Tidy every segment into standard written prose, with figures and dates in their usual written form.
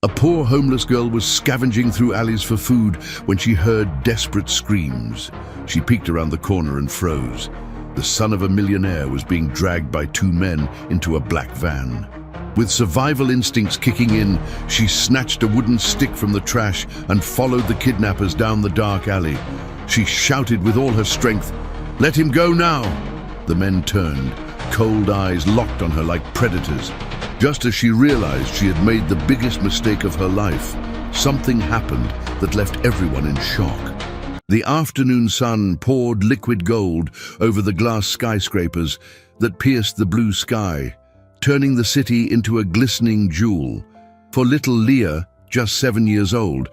A poor homeless girl was scavenging through alleys for food when she heard desperate screams. She peeked around the corner and froze. The son of a millionaire was being dragged by two men into a black van. With survival instincts kicking in, she snatched a wooden stick from the trash and followed the kidnappers down the dark alley. She shouted with all her strength, "Let him go now!" The men turned, cold eyes locked on her like predators. Just as she realized she had made the biggest mistake of her life, something happened that left everyone in shock. The afternoon sun poured liquid gold over the glass skyscrapers that pierced the blue sky, turning the city into a glistening jewel. For little Leah, just 7 years old,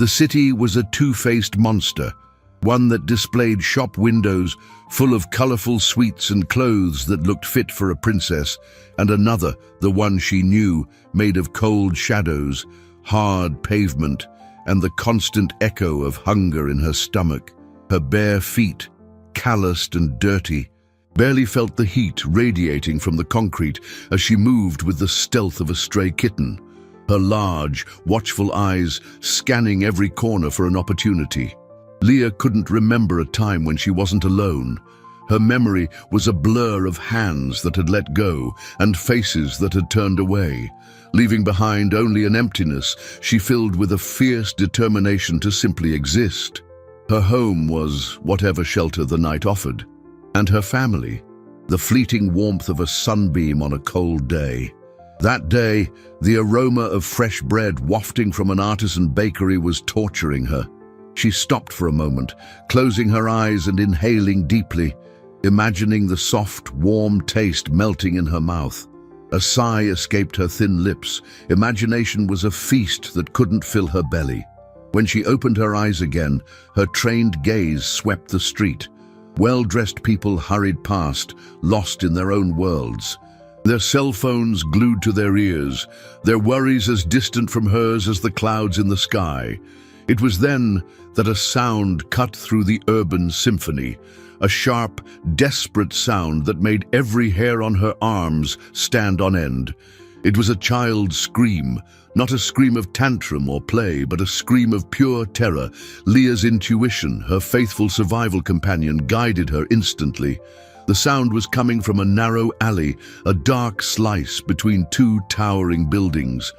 the city was a two-faced monster, one that displayed shop windows full of colorful sweets and clothes that looked fit for a princess, and another, the one she knew, made of cold shadows, hard pavement, and the constant echo of hunger in her stomach. Her bare feet, calloused and dirty, barely felt the heat radiating from the concrete as she moved with the stealth of a stray kitten, her large, watchful eyes scanning every corner for an opportunity. Leah couldn't remember a time when she wasn't alone. Her memory was a blur of hands that had let go and faces that had turned away, leaving behind only an emptiness she filled with a fierce determination to simply exist. Her home was whatever shelter the night offered, and her family, the fleeting warmth of a sunbeam on a cold day. That day, the aroma of fresh bread wafting from an artisan bakery was torturing her. She stopped for a moment, closing her eyes and inhaling deeply, imagining the soft, warm taste melting in her mouth. A sigh escaped her thin lips. Imagination was a feast that couldn't fill her belly. When she opened her eyes again, her trained gaze swept the street. Well-dressed people hurried past, lost in their own worlds. Their cell phones glued to their ears, their worries as distant from hers as the clouds in the sky. It was then that a sound cut through the urban symphony, a sharp, desperate sound that made every hair on her arms stand on end. It was a child's scream, not a scream of tantrum or play, but a scream of pure terror. Leah's intuition, her faithful survival companion, guided her instantly. The sound was coming from a narrow alley, a dark slice between two towering buildings.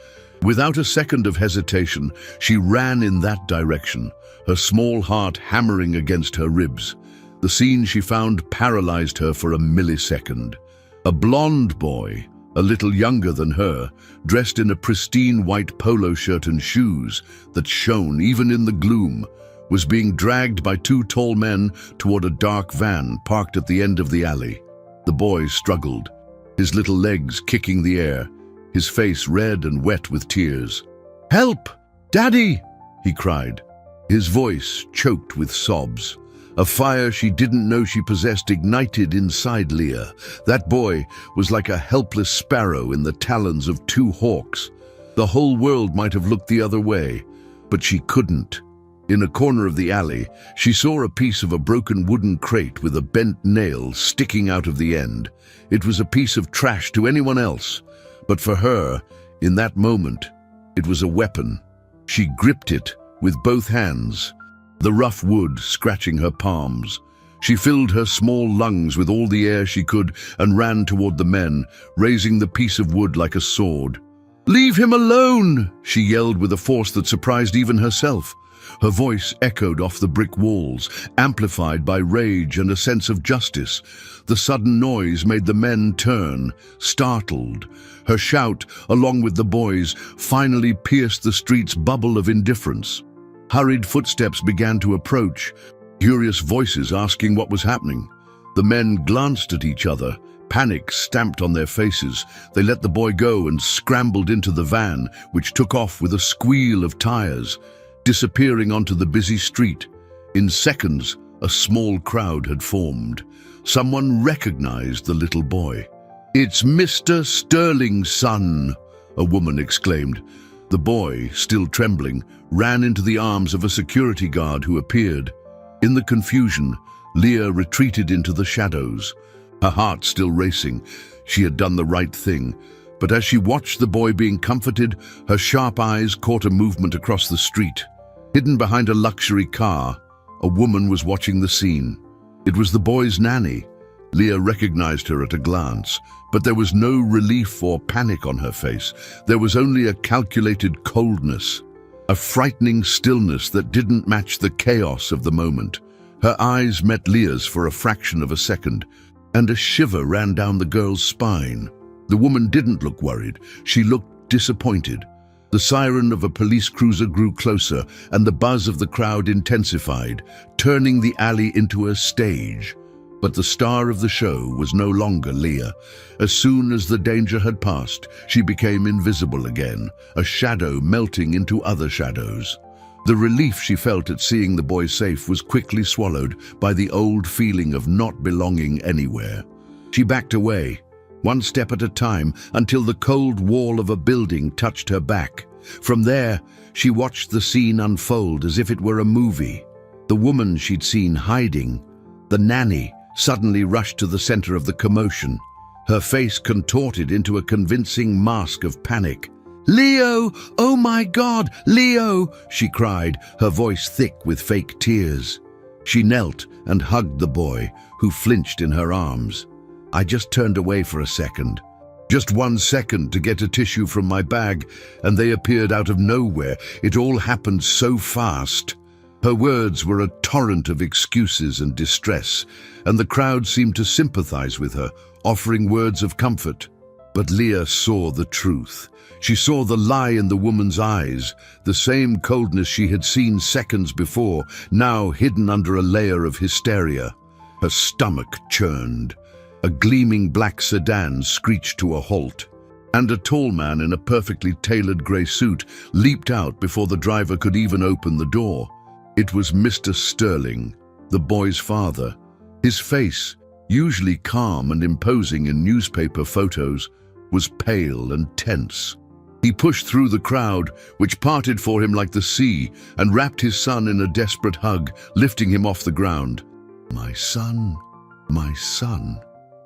Without a second of hesitation, she ran in that direction, her small heart hammering against her ribs. The scene she found paralyzed her for a millisecond. A blonde boy, a little younger than her, dressed in a pristine white polo shirt and shoes that shone even in the gloom, was being dragged by two tall men toward a dark van parked at the end of the alley. The boy struggled, his little legs kicking the air, his face red and wet with tears. "Help! Daddy!" he cried, his voice choked with sobs. A fire she didn't know she possessed ignited inside Leah. That boy was like a helpless sparrow in the talons of two hawks. The whole world might have looked the other way, but she couldn't. In a corner of the alley, she saw a piece of a broken wooden crate with a bent nail sticking out of the end. It was a piece of trash to anyone else, but for her, in that moment, it was a weapon. She gripped it with both hands, the rough wood scratching her palms. She filled her small lungs with all the air she could and ran toward the men, raising the piece of wood like a sword. "Leave him alone!" she yelled with a force that surprised even herself. Her voice echoed off the brick walls, amplified by rage and a sense of justice. The sudden noise made the men turn, startled. Her shout, along with the boys, finally pierced the street's bubble of indifference. Hurried footsteps began to approach, curious voices asking what was happening. The men glanced at each other, panic stamped on their faces. They let the boy go and scrambled into the van, which took off with a squeal of tires, disappearing onto the busy street. In seconds, a small crowd had formed. Someone recognized the little boy. "It's Mr. Sterling's son," a woman exclaimed. The boy, still trembling, ran into the arms of a security guard who appeared. In the confusion, Leah retreated into the shadows, her heart still racing. She had done the right thing. But as she watched the boy being comforted, her sharp eyes caught a movement across the street. Hidden behind a luxury car, a woman was watching the scene. It was the boy's nanny. Leah recognized her at a glance, but there was no relief or panic on her face. There was only a calculated coldness, a frightening stillness that didn't match the chaos of the moment. Her eyes met Leah's for a fraction of a second, and a shiver ran down the girl's spine. The woman didn't look worried. She looked disappointed. The siren of a police cruiser grew closer, and the buzz of the crowd intensified, turning the alley into a stage. But the star of the show was no longer Leah. As soon as the danger had passed, she became invisible again, a shadow melting into other shadows. The relief she felt at seeing the boy safe was quickly swallowed by the old feeling of not belonging anywhere. She backed away, one step at a time, until the cold wall of a building touched her back. From there, she watched the scene unfold as if it were a movie. The woman she'd seen hiding, the nanny, suddenly rushed to the center of the commotion. Her face contorted into a convincing mask of panic. "Leo! Oh my God, Leo!" she cried, her voice thick with fake tears. She knelt and hugged the boy, who flinched in her arms. I just turned away for a second. Just 1 second to get a tissue from my bag, and they appeared out of nowhere. It all happened so fast. Her words were a torrent of excuses and distress, and the crowd seemed to sympathize with her, offering words of comfort. But Leah saw the truth. She saw the lie in the woman's eyes, the same coldness she had seen seconds before, now hidden under a layer of hysteria. Her stomach churned. A gleaming black sedan screeched to a halt, and a tall man in a perfectly tailored grey suit leaped out before the driver could even open the door. It was Mr. Sterling, the boy's father. His face, usually calm and imposing in newspaper photos, was pale and tense. He pushed through the crowd, which parted for him like the sea, and wrapped his son in a desperate hug, lifting him off the ground. My son,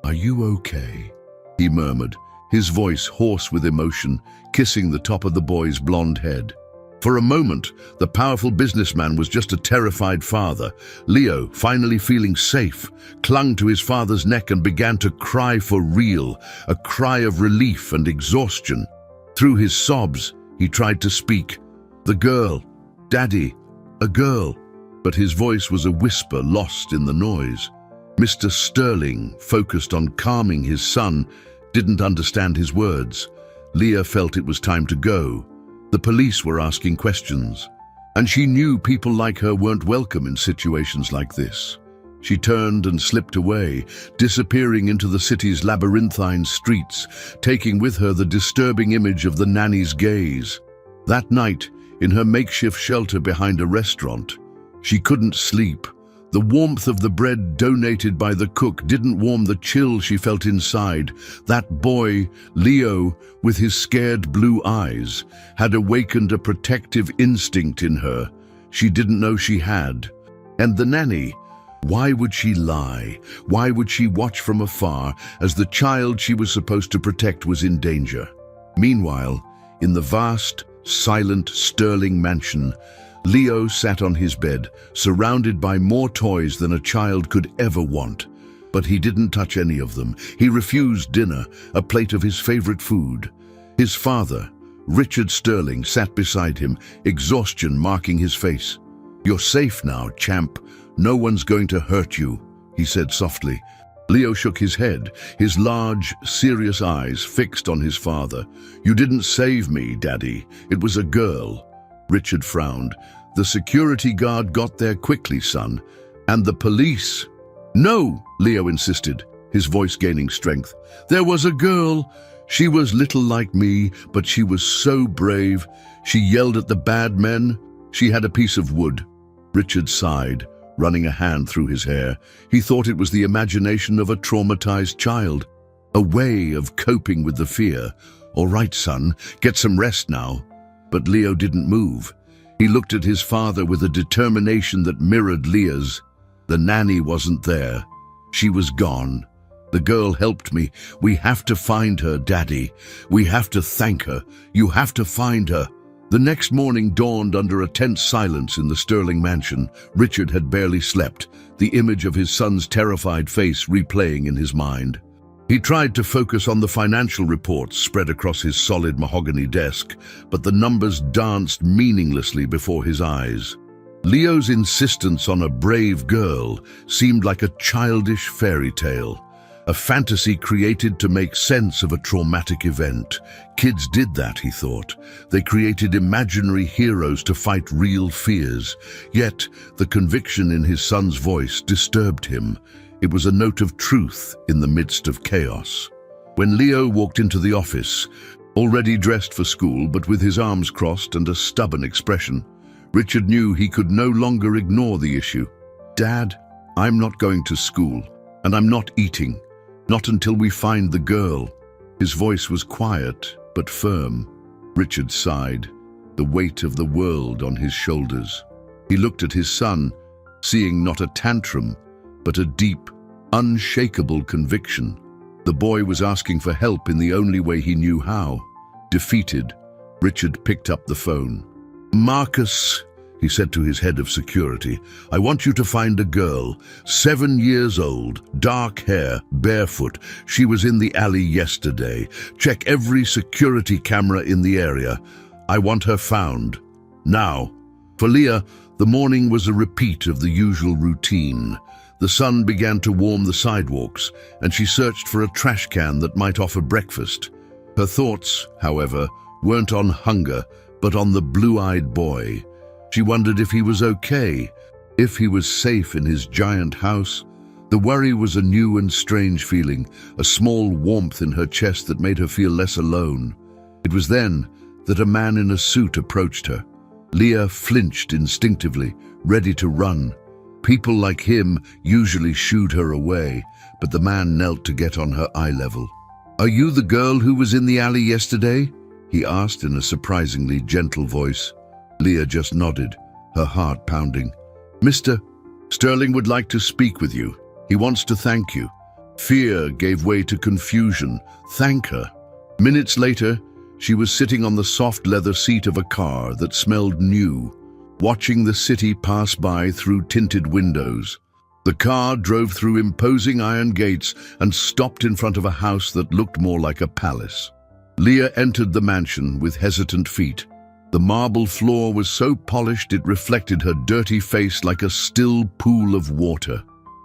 are you okay?" he murmured, his voice hoarse with emotion, kissing the top of the boy's blonde head. For a moment, the powerful businessman was just a terrified father. Leo, finally feeling safe, clung to his father's neck and began to cry for real, a cry of relief and exhaustion. Through his sobs, he tried to speak. "The girl, Daddy, a girl." But his voice was a whisper lost in the noise. Mr. Sterling, focused on calming his son, didn't understand his words. Leah felt it was time to go. The police were asking questions, and she knew people like her weren't welcome in situations like this. She turned and slipped away, disappearing into the city's labyrinthine streets, taking with her the disturbing image of the nanny's gaze. That night, in her makeshift shelter behind a restaurant, she couldn't sleep. The warmth of the bread donated by the cook didn't warm the chill she felt inside. That boy, Leo, with his scared blue eyes, had awakened a protective instinct in her she didn't know she had. And the nanny, why would she lie? Why would she watch from afar as the child she was supposed to protect was in danger? Meanwhile, in the vast, silent Sterling mansion, Leo sat on his bed, surrounded by more toys than a child could ever want. But he didn't touch any of them. He refused dinner, a plate of his favorite food. His father, Richard Sterling, sat beside him, exhaustion marking his face. "You're safe now, champ. No one's going to hurt you," he said softly. Leo shook his head, his large, serious eyes fixed on his father. "You didn't save me, Daddy. It was a girl." Richard frowned. "The security guard got there quickly, son. And the police." "No," Leo insisted, his voice gaining strength. "There was a girl. She was little like me, but she was so brave. She yelled at the bad men. She had a piece of wood." Richard sighed, running a hand through his hair. He thought it was the imagination of a traumatized child, a way of coping with the fear. "All right, son, get some rest now." But Leo didn't move. He looked at his father with a determination that mirrored Leah's. The nanny wasn't there. She was gone. The girl helped me. We have to find her, Daddy. We have to thank her. You have to find her." The next morning dawned under a tense silence in the Sterling mansion. Richard had barely slept, the image of his son's terrified face replaying in his mind. He tried to focus on the financial reports spread across his solid mahogany desk, but the numbers danced meaninglessly before his eyes. Leo's insistence on a brave girl seemed like a childish fairy tale, a fantasy created to make sense of a traumatic event. Kids did that, he thought. They created imaginary heroes to fight real fears. Yet, the conviction in his son's voice disturbed him. It was a note of truth in the midst of chaos. When Leo walked into the office, already dressed for school but with his arms crossed and a stubborn expression, Richard knew he could no longer ignore the issue. "Dad, I'm not going to school, and I'm not eating. Not until we find the girl." His voice was quiet but firm. Richard sighed, the weight of the world on his shoulders. He looked at his son, seeing not a tantrum, but a deep, unshakable conviction. The boy was asking for help in the only way he knew how. Defeated, Richard picked up the phone. "Marcus," he said to his head of security, "I want you to find a girl, 7 years old, dark hair, barefoot. She was in the alley yesterday. Check every security camera in the area. I want her found. Now." For Leah, the morning was a repeat of the usual routine. The sun began to warm the sidewalks, and she searched for a trash can that might offer breakfast. Her thoughts, however, weren't on hunger, but on the blue-eyed boy. She wondered if he was okay, if he was safe in his giant house. The worry was a new and strange feeling, a small warmth in her chest that made her feel less alone. It was then that a man in a suit approached her. Leah flinched instinctively, ready to run. People like him usually shooed her away, but the man knelt to get on her eye level. "Are you the girl who was in the alley yesterday?" he asked in a surprisingly gentle voice. Leah just nodded, her heart pounding. "Mr. Sterling would like to speak with you. He wants to thank you." Fear gave way to confusion. Thank her. Minutes later, she was sitting on the soft leather seat of a car that smelled new, watching the city pass by through tinted windows. The car drove through imposing iron gates and stopped in front of a house that looked more like a palace. Leah entered the mansion with hesitant feet. The marble floor was so polished it reflected her dirty face like a still pool of water.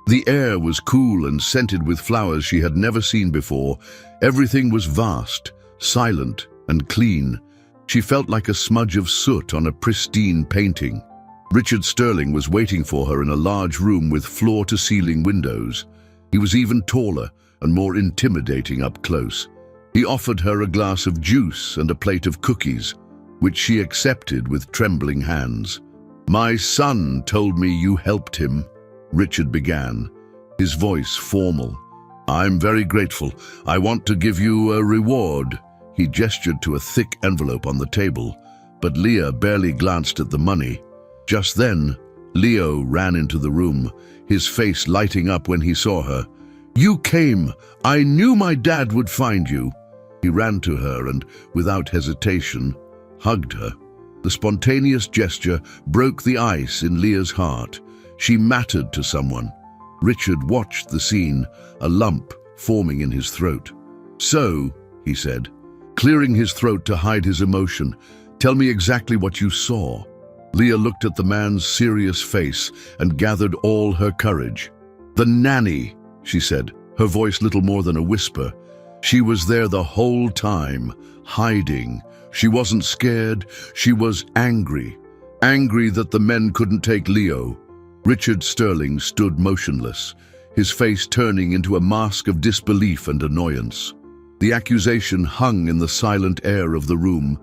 The air was cool and scented with flowers she had never seen before. Everything was vast, silent, and clean. She felt like a smudge of soot on a pristine painting. Richard Sterling was waiting for her in a large room with floor-to-ceiling windows. He was even taller and more intimidating up close. He offered her a glass of juice and a plate of cookies, which she accepted with trembling hands. "My son told me you helped him," Richard began, his voice formal. "I'm very grateful. I want to give you a reward." He gestured to a thick envelope on the table, but Leah barely glanced at the money. Just then, Leo ran into the room, his face lighting up when he saw her. "You came! I knew my dad would find you!" He ran to her and, without hesitation, hugged her. The spontaneous gesture broke the ice in Leah's heart. She mattered to someone. Richard watched the scene, a lump forming in his throat. "So," he said, clearing his throat to hide his emotion, "tell me exactly what you saw." Leah looked at the man's serious face and gathered all her courage. "The nanny," she said, her voice little more than a whisper. "She was there the whole time, hiding. She wasn't scared, she was angry. Angry that the men couldn't take Leo." Richard Sterling stood motionless, his face turning into a mask of disbelief and annoyance. The accusation hung in the silent air of the room,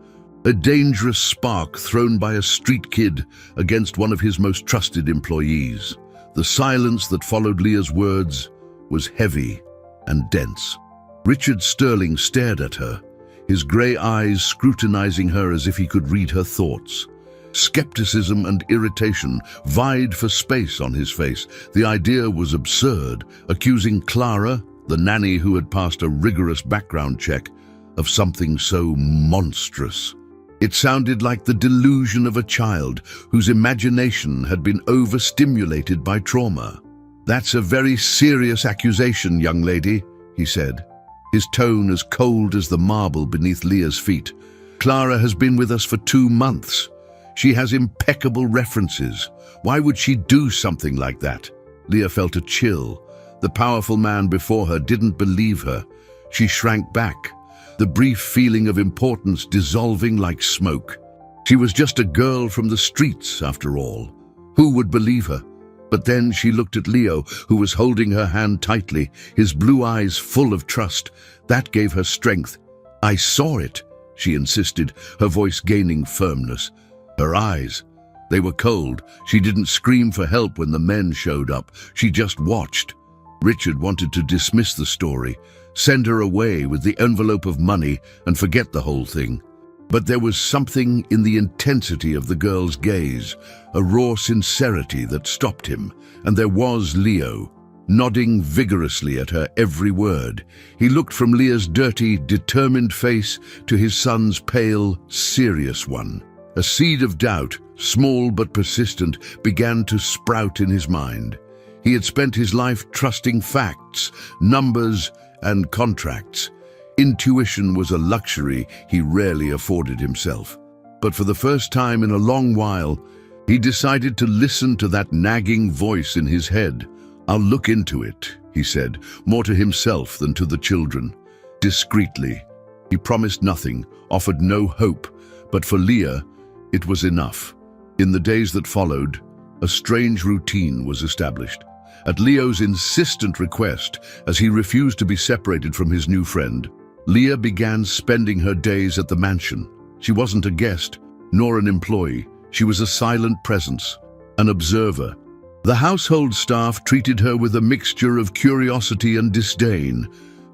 a dangerous spark thrown by a street kid against one of his most trusted employees. The silence that followed Leah's words was heavy and dense. Richard Sterling stared at her, his grey eyes scrutinizing her as if he could read her thoughts. Skepticism and irritation vied for space on his face. The idea was absurd, accusing Clara, the nanny who had passed a rigorous background check of something so monstrous. It sounded like the delusion of a child whose imagination had been overstimulated by trauma. "That's a very serious accusation, young lady," he said, his tone as cold as the marble beneath Leah's feet. "Clara has been with us for 2 months. She has impeccable references. Why would she do something like that?" Leah felt a chill. The powerful man before her didn't believe her. She shrank back, the brief feeling of importance dissolving like smoke. She was just a girl from the streets, after all. Who would believe her? But then she looked at Leo, who was holding her hand tightly, his blue eyes full of trust. That gave her strength. "I saw it," she insisted, her voice gaining firmness. Her eyes, they were cold. She didn't scream for help when the men showed up. She just watched. Richard wanted to dismiss the story, send her away with the envelope of money and forget the whole thing. But there was something in the intensity of the girl's gaze, a raw sincerity that stopped him. And there was Leo, nodding vigorously at her every word. He looked from Leah's dirty, determined face to his son's pale, serious one. A seed of doubt, small but persistent, began to sprout in his mind. He had spent his life trusting facts, numbers, and contracts. Intuition was a luxury he rarely afforded himself. But for the first time in a long while, he decided to listen to that nagging voice in his head. "I'll look into it," he said, more to himself than to the children. Discreetly. He promised nothing, offered no hope, but for Leah, it was enough. In the days that followed, a strange routine was established. At Leo's insistent request, as he refused to be separated from his new friend, Leah began spending her days at the mansion. She wasn't a guest, nor an employee. She was a silent presence, an observer. The household staff treated her with a mixture of curiosity and disdain.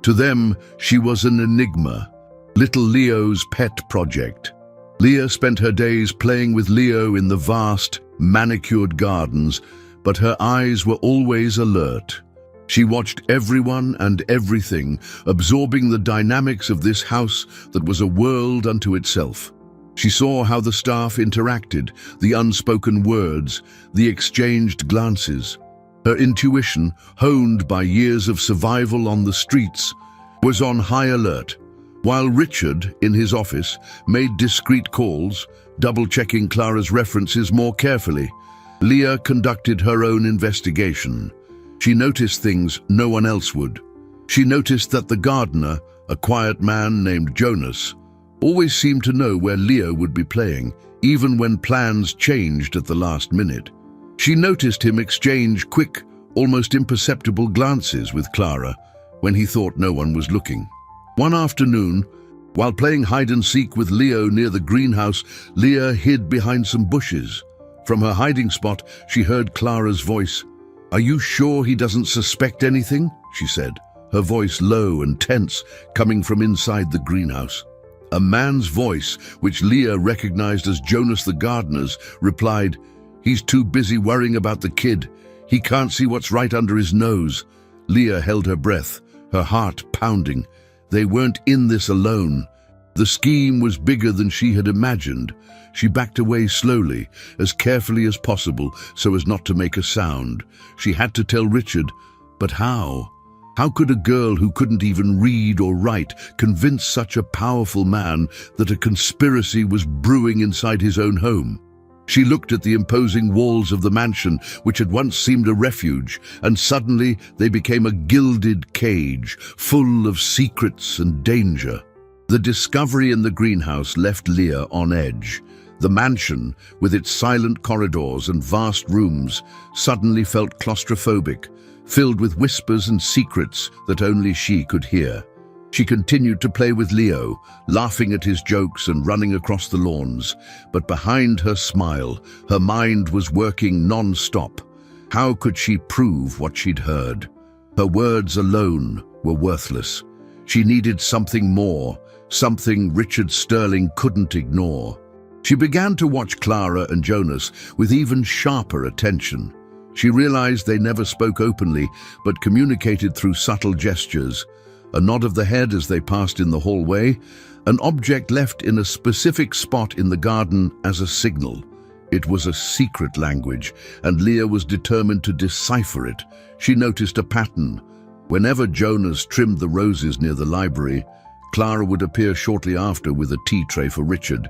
To them, she was an enigma, little Leo's pet project. Leah spent her days playing with Leo in the vast, manicured gardens, but her eyes were always alert. She watched everyone and everything, absorbing the dynamics of this house that was a world unto itself. She saw how the staff interacted, the unspoken words, the exchanged glances. Her intuition, honed by years of survival on the streets, was on high alert. While Richard, in his office, made discreet calls, double-checking Clara's references more carefully, Leah conducted her own investigation. She noticed things no one else would. She noticed that the gardener, a quiet man named Jonas, always seemed to know where Leo would be playing, even when plans changed at the last minute. She noticed him exchange quick, almost imperceptible glances with Clara when he thought no one was looking. One afternoon, while playing hide-and-seek with Leo near the greenhouse, Leah hid behind some bushes. From her hiding spot, she heard Clara's voice. "Are you sure he doesn't suspect anything?" she said, her voice low and tense, coming from inside the greenhouse. A man's voice, which Leah recognized as Jonas the gardener's, replied, "He's too busy worrying about the kid. He can't see what's right under his nose." Leah held her breath, her heart pounding. They weren't in this alone. The scheme was bigger than she had imagined. She backed away slowly, as carefully as possible, so as not to make a sound. She had to tell Richard, but how? How could a girl who couldn't even read or write convince such a powerful man that a conspiracy was brewing inside his own home? She looked at the imposing walls of the mansion, which had once seemed a refuge, and suddenly they became a gilded cage, full of secrets and danger. The discovery in the greenhouse left Leah on edge. The mansion, with its silent corridors and vast rooms, suddenly felt claustrophobic, filled with whispers and secrets that only she could hear. She continued to play with Leo, laughing at his jokes and running across the lawns. But behind her smile, her mind was working non-stop. How could she prove what she'd heard? Her words alone were worthless. She needed something more, something Richard Sterling couldn't ignore. She began to watch Clara and Jonas with even sharper attention. She realized they never spoke openly, but communicated through subtle gestures. A nod of the head as they passed in the hallway, an object left in a specific spot in the garden as a signal. It was a secret language, and Leah was determined to decipher it. She noticed a pattern. Whenever Jonas trimmed the roses near the library, Clara would appear shortly after with a tea tray for Richard,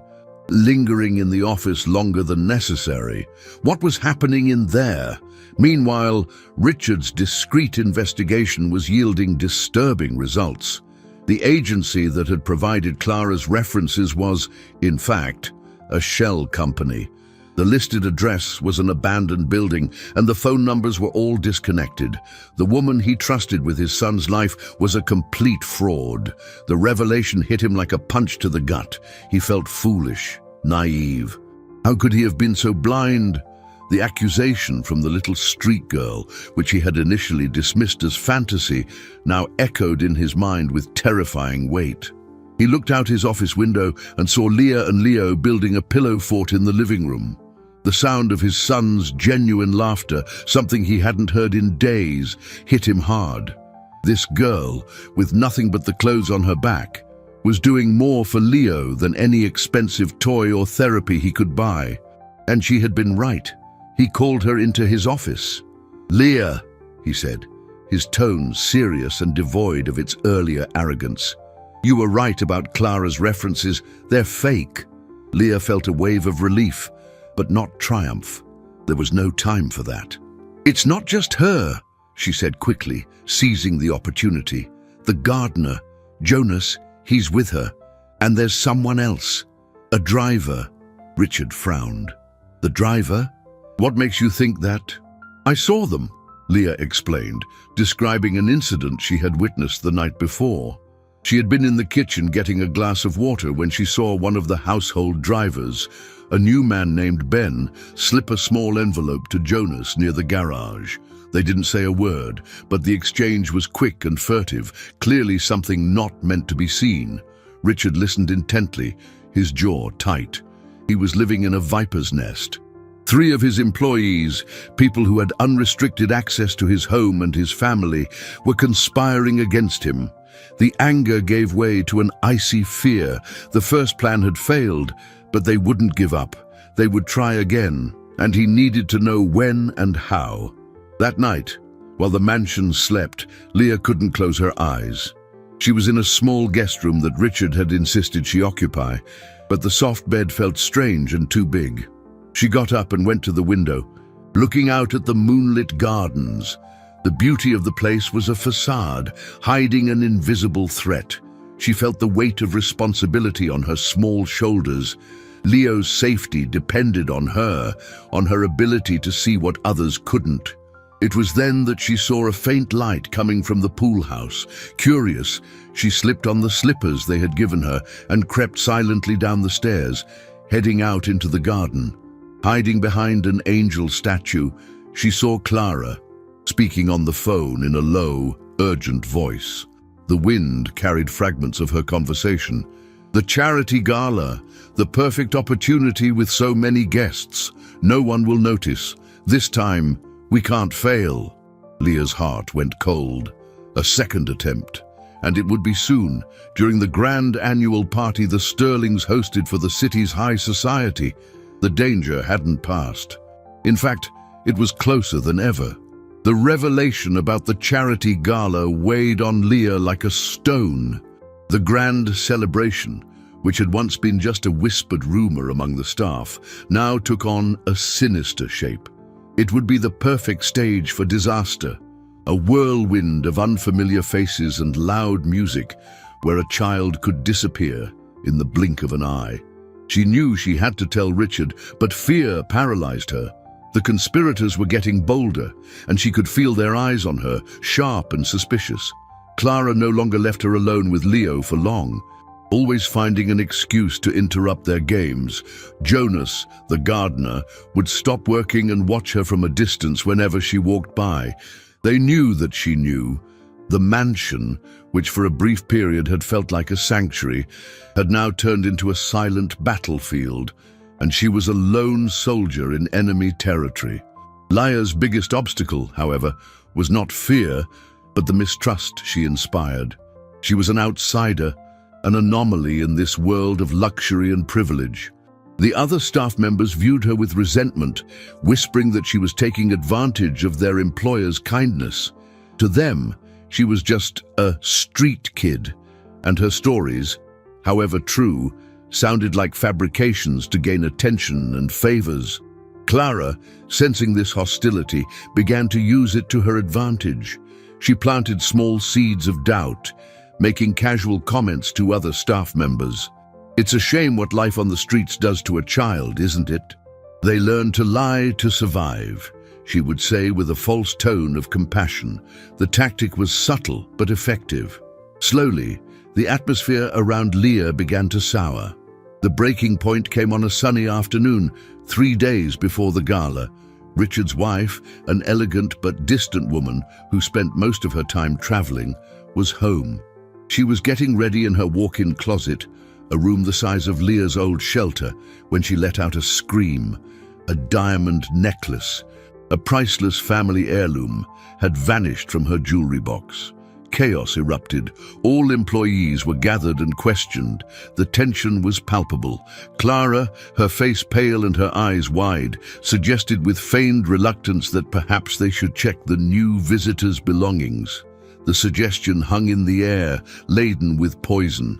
lingering in the office longer than necessary. What was happening in there? Meanwhile, Richard's discreet investigation was yielding disturbing results. The agency that had provided Clara's references was, in fact, a shell company. The listed address was an abandoned building, and the phone numbers were all disconnected. The woman he trusted with his son's life was a complete fraud. The revelation hit him like a punch to the gut. He felt foolish, naive. How could he have been so blind? The accusation from the little street girl, which he had initially dismissed as fantasy, now echoed in his mind with terrifying weight. He looked out his office window and saw Leah and Leo building a pillow fort in the living room. The sound of his son's genuine laughter, something he hadn't heard in days, hit him hard. This girl, with nothing but the clothes on her back, was doing more for Leo than any expensive toy or therapy he could buy. And she had been right. He called her into his office. "Leah," he said, his tone serious and devoid of its earlier arrogance. "You were right about Clara's references. They're fake." Leah felt a wave of relief, but not triumph. There was no time for that. "It's not just her," she said quickly, seizing the opportunity. "The gardener, Jonas, he's with her. And there's someone else. A driver." Richard frowned. "The driver? What makes you think that?" "I saw them," Leah explained, describing an incident she had witnessed the night before. She had been in the kitchen getting a glass of water when she saw one of the household drivers, a new man named Ben, slip a small envelope to Jonas near the garage. They didn't say a word, but the exchange was quick and furtive, clearly something not meant to be seen. Richard listened intently, his jaw tight. He was living in a viper's nest. 3 of his employees, people who had unrestricted access to his home and his family, were conspiring against him. The anger gave way to an icy fear. The first plan had failed, but they wouldn't give up. They would try again, and he needed to know when and how. That night, while the mansion slept, Leah couldn't close her eyes. She was in a small guest room that Richard had insisted she occupy, but the soft bed felt strange and too big. She got up and went to the window, looking out at the moonlit gardens. The beauty of the place was a facade, hiding an invisible threat. She felt the weight of responsibility on her small shoulders. Leo's safety depended on her ability to see what others couldn't. It was then that she saw a faint light coming from the pool house. Curious, she slipped on the slippers they had given her and crept silently down the stairs, heading out into the garden. Hiding behind an angel statue, she saw Clara, speaking on the phone in a low, urgent voice. The wind carried fragments of her conversation. "The charity gala, the perfect opportunity with so many guests. No one will notice. This time, we can't fail." Leah's heart went cold. A second attempt, and it would be soon, during the grand annual party the Sterlings hosted for the city's high society. The danger hadn't passed. In fact, it was closer than ever. The revelation about the charity gala weighed on Leah like a stone. The grand celebration, which had once been just a whispered rumor among the staff, now took on a sinister shape. It would be the perfect stage for disaster, a whirlwind of unfamiliar faces and loud music where a child could disappear in the blink of an eye. She knew she had to tell Richard, but fear paralyzed her. The conspirators were getting bolder, and she could feel their eyes on her, sharp and suspicious. Clara no longer left her alone with Leo for long, always finding an excuse to interrupt their games. Jonas, the gardener, would stop working and watch her from a distance whenever she walked by. They knew that she knew. The mansion, which for a brief period had felt like a sanctuary, had now turned into a silent battlefield, and she was a lone soldier in enemy territory. Leah's biggest obstacle, however, was not fear, but the mistrust she inspired. She was an outsider, an anomaly in this world of luxury and privilege. The other staff members viewed her with resentment, whispering that she was taking advantage of their employer's kindness. To them, she was just a street kid, and her stories, however true, sounded like fabrications to gain attention and favors. Clara, sensing this hostility, began to use it to her advantage. She planted small seeds of doubt, making casual comments to other staff members. "It's a shame what life on the streets does to a child, isn't it? They learn to lie to survive," she would say with a false tone of compassion. The tactic was subtle but effective. Slowly, the atmosphere around Leah began to sour. The breaking point came on a sunny afternoon, 3 days before the gala. Richard's wife, an elegant but distant woman who spent most of her time traveling, was home. She was getting ready in her walk-in closet, a room the size of Leah's old shelter, when she let out a scream. A diamond necklace, a priceless family heirloom, had vanished from her jewelry box. Chaos erupted. All employees were gathered and questioned. The tension was palpable. Clara, her face pale and her eyes wide, suggested with feigned reluctance that perhaps they should check the new visitor's belongings. The suggestion hung in the air, laden with poison.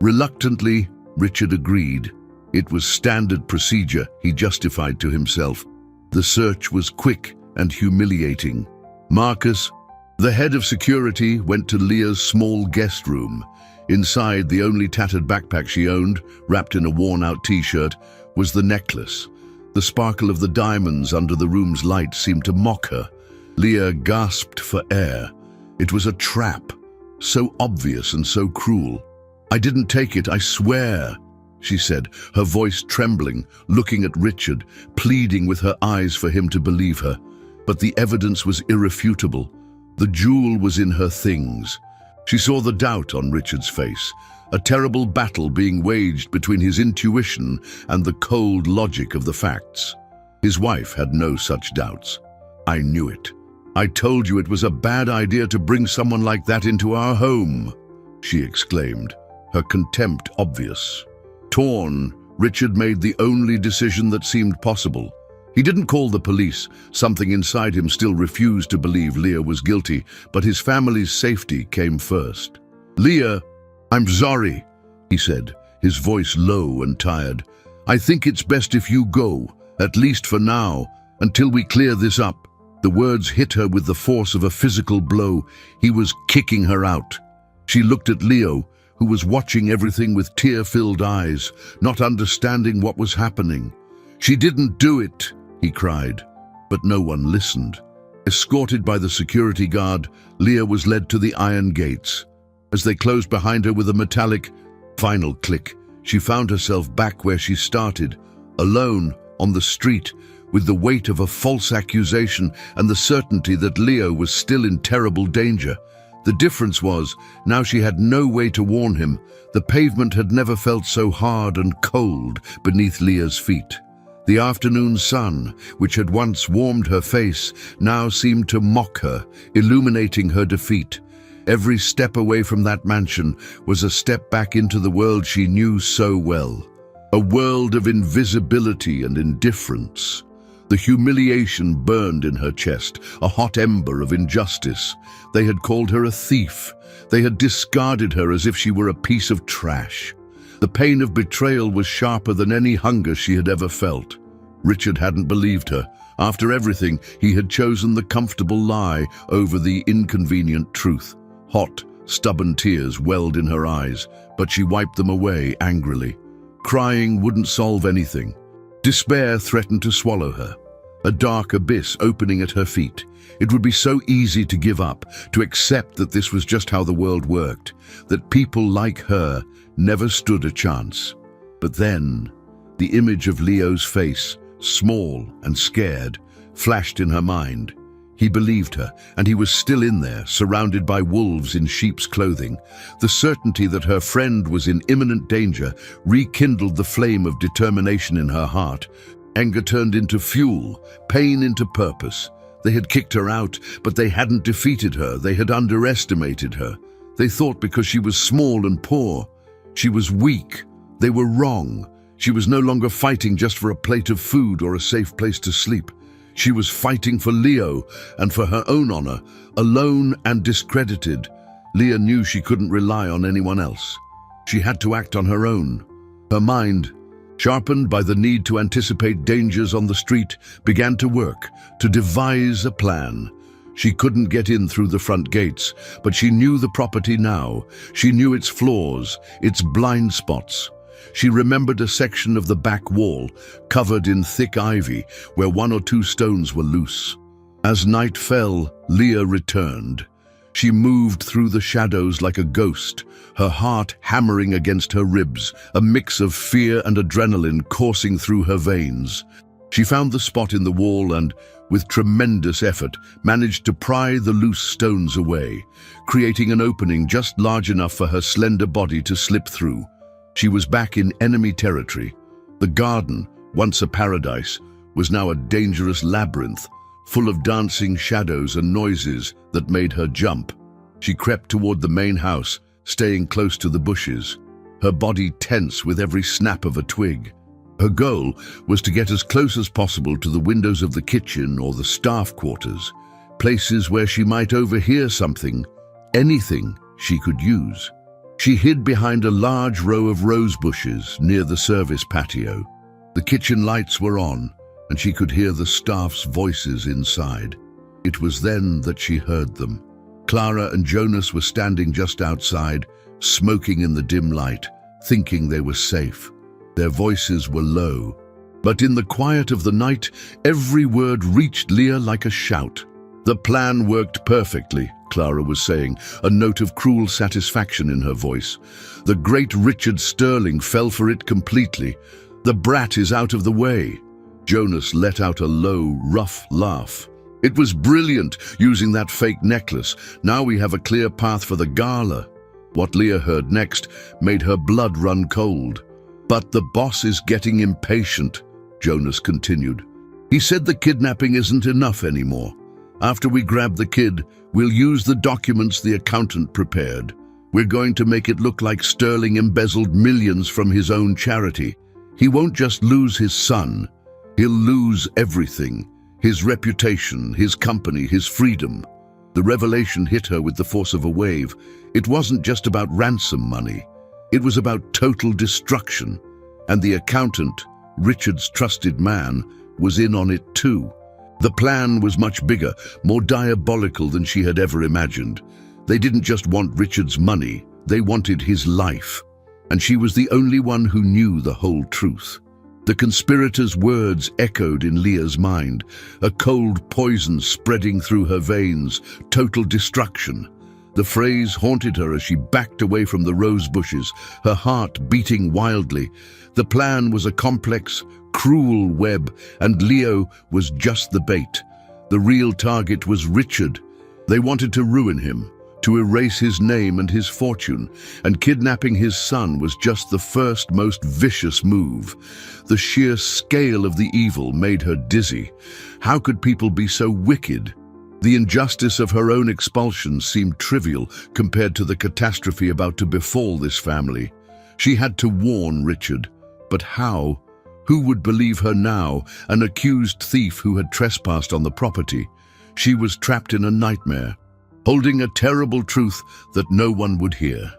Reluctantly, Richard agreed. It was standard procedure, he justified to himself. The search was quick and humiliating. Marcus, the head of security, went to Leah's small guest room. Inside, the only tattered backpack she owned, wrapped in a worn-out t-shirt, was the necklace. The sparkle of the diamonds under the room's light seemed to mock her. Leah gasped for air. It was a trap, so obvious and so cruel. "I didn't take it, I swear," she said, her voice trembling, looking at Richard, pleading with her eyes for him to believe her. But the evidence was irrefutable. The jewel was in her things. She saw the doubt on Richard's face, a terrible battle being waged between his intuition and the cold logic of the facts. His wife had no such doubts. "I knew it. I told you it was a bad idea to bring someone like that into our home," she exclaimed, her contempt obvious. Torn, Richard made the only decision that seemed possible. He didn't call the police. Something inside him still refused to believe Leah was guilty, but his family's safety came first. "Leah, I'm sorry," he said, his voice low and tired. "I think it's best if you go, at least for now, until we clear this up." The words hit her with the force of a physical blow. He was kicking her out. She looked at Leo, who was watching everything with tear-filled eyes, not understanding what was happening. "She didn't do it," he cried, but no one listened. Escorted by the security guard, Leah was led to the iron gates. As they closed behind her with a metallic, final click, she found herself back where she started, alone, on the street, with the weight of a false accusation and the certainty that Leo was still in terrible danger. The difference was, now she had no way to warn him. The pavement had never felt so hard and cold beneath Leah's feet. The afternoon sun, which had once warmed her face, now seemed to mock her, illuminating her defeat. Every step away from that mansion was a step back into the world she knew so well. A world of invisibility and indifference. The humiliation burned in her chest, a hot ember of injustice. They had called her a thief. They had discarded her as if she were a piece of trash. The pain of betrayal was sharper than any hunger she had ever felt. Richard hadn't believed her. After everything, he had chosen the comfortable lie over the inconvenient truth. Hot, stubborn tears welled in her eyes, but she wiped them away angrily. Crying wouldn't solve anything. Despair threatened to swallow her, a dark abyss opening at her feet. It would be so easy to give up, to accept that this was just how the world worked, that people like her never stood a chance. But then, the image of Leo's face, small and scared, flashed in her mind. He believed her, and he was still in there, surrounded by wolves in sheep's clothing. The certainty that her friend was in imminent danger rekindled the flame of determination in her heart. Anger turned into fuel, pain into purpose. They had kicked her out, but they hadn't defeated her. They had underestimated her. They thought because she was small and poor, she was weak. They were wrong. She was no longer fighting just for a plate of food or a safe place to sleep. She was fighting for Leo and for her own honor. Alone and discredited, Leah knew she couldn't rely on anyone else. She had to act on her own. Her mind, sharpened by the need to anticipate dangers on the street, began to work, to devise a plan. She couldn't get in through the front gates, but she knew the property now. She knew its flaws, its blind spots. She remembered a section of the back wall, covered in thick ivy, where 1 or 2 stones were loose. As night fell, Leah returned. She moved through the shadows like a ghost, her heart hammering against her ribs, a mix of fear and adrenaline coursing through her veins. She found the spot in the wall and, with tremendous effort, managed to pry the loose stones away, creating an opening just large enough for her slender body to slip through. She was back in enemy territory. The garden, once a paradise, was now a dangerous labyrinth, full of dancing shadows and noises that made her jump. She crept toward the main house, staying close to the bushes, her body tense with every snap of a twig. Her goal was to get as close as possible to the windows of the kitchen or the staff quarters, places where she might overhear something, anything she could use. She hid behind a large row of rose bushes near the service patio. The kitchen lights were on, and she could hear the staff's voices inside. It was then that she heard them. Clara and Jonas were standing just outside, smoking in the dim light, thinking they were safe. Their voices were low, but in the quiet of the night, every word reached Leah like a shout. "The plan worked perfectly," Clara was saying, a note of cruel satisfaction in her voice. "The great Richard Sterling fell for it completely. The brat is out of the way." Jonas let out a low, rough laugh. "It was brilliant, using that fake necklace. Now we have a clear path for the gala." What Leah heard next made her blood run cold. "But the boss is getting impatient," Jonas continued. "He said the kidnapping isn't enough anymore. After we grab the kid, we'll use the documents the accountant prepared. We're going to make it look like Sterling embezzled millions from his own charity. He won't just lose his son. He'll lose everything. His reputation, his company, his freedom." The revelation hit her with the force of a wave. It wasn't just about ransom money. It was about total destruction. And the accountant, Richard's trusted man, was in on it too. The plan was much bigger, more diabolical than she had ever imagined. They didn't just want Richard's money, they wanted his life. And she was the only one who knew the whole truth. The conspirators' words echoed in Leah's mind, a cold poison spreading through her veins, total destruction. The phrase haunted her as she backed away from the rose bushes, her heart beating wildly. The plan was a complex, cruel web, and Leo was just the bait. The real target was Richard. They wanted to ruin him, to erase his name and his fortune, and kidnapping his son was just the first, most vicious move. The sheer scale of the evil made her dizzy. How could people be so wicked? The injustice of her own expulsion seemed trivial compared to the catastrophe about to befall this family. She had to warn Richard, but how? Who would believe her now, an accused thief who had trespassed on the property? She was trapped in a nightmare, holding a terrible truth that no one would hear.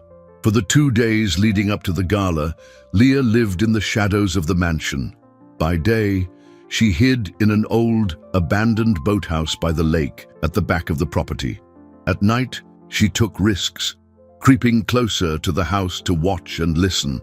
For the 2 days leading up to the gala, Leah lived in the shadows of the mansion. By day, she hid in an old, abandoned boathouse by the lake at the back of the property. At night, she took risks, creeping closer to the house to watch and listen.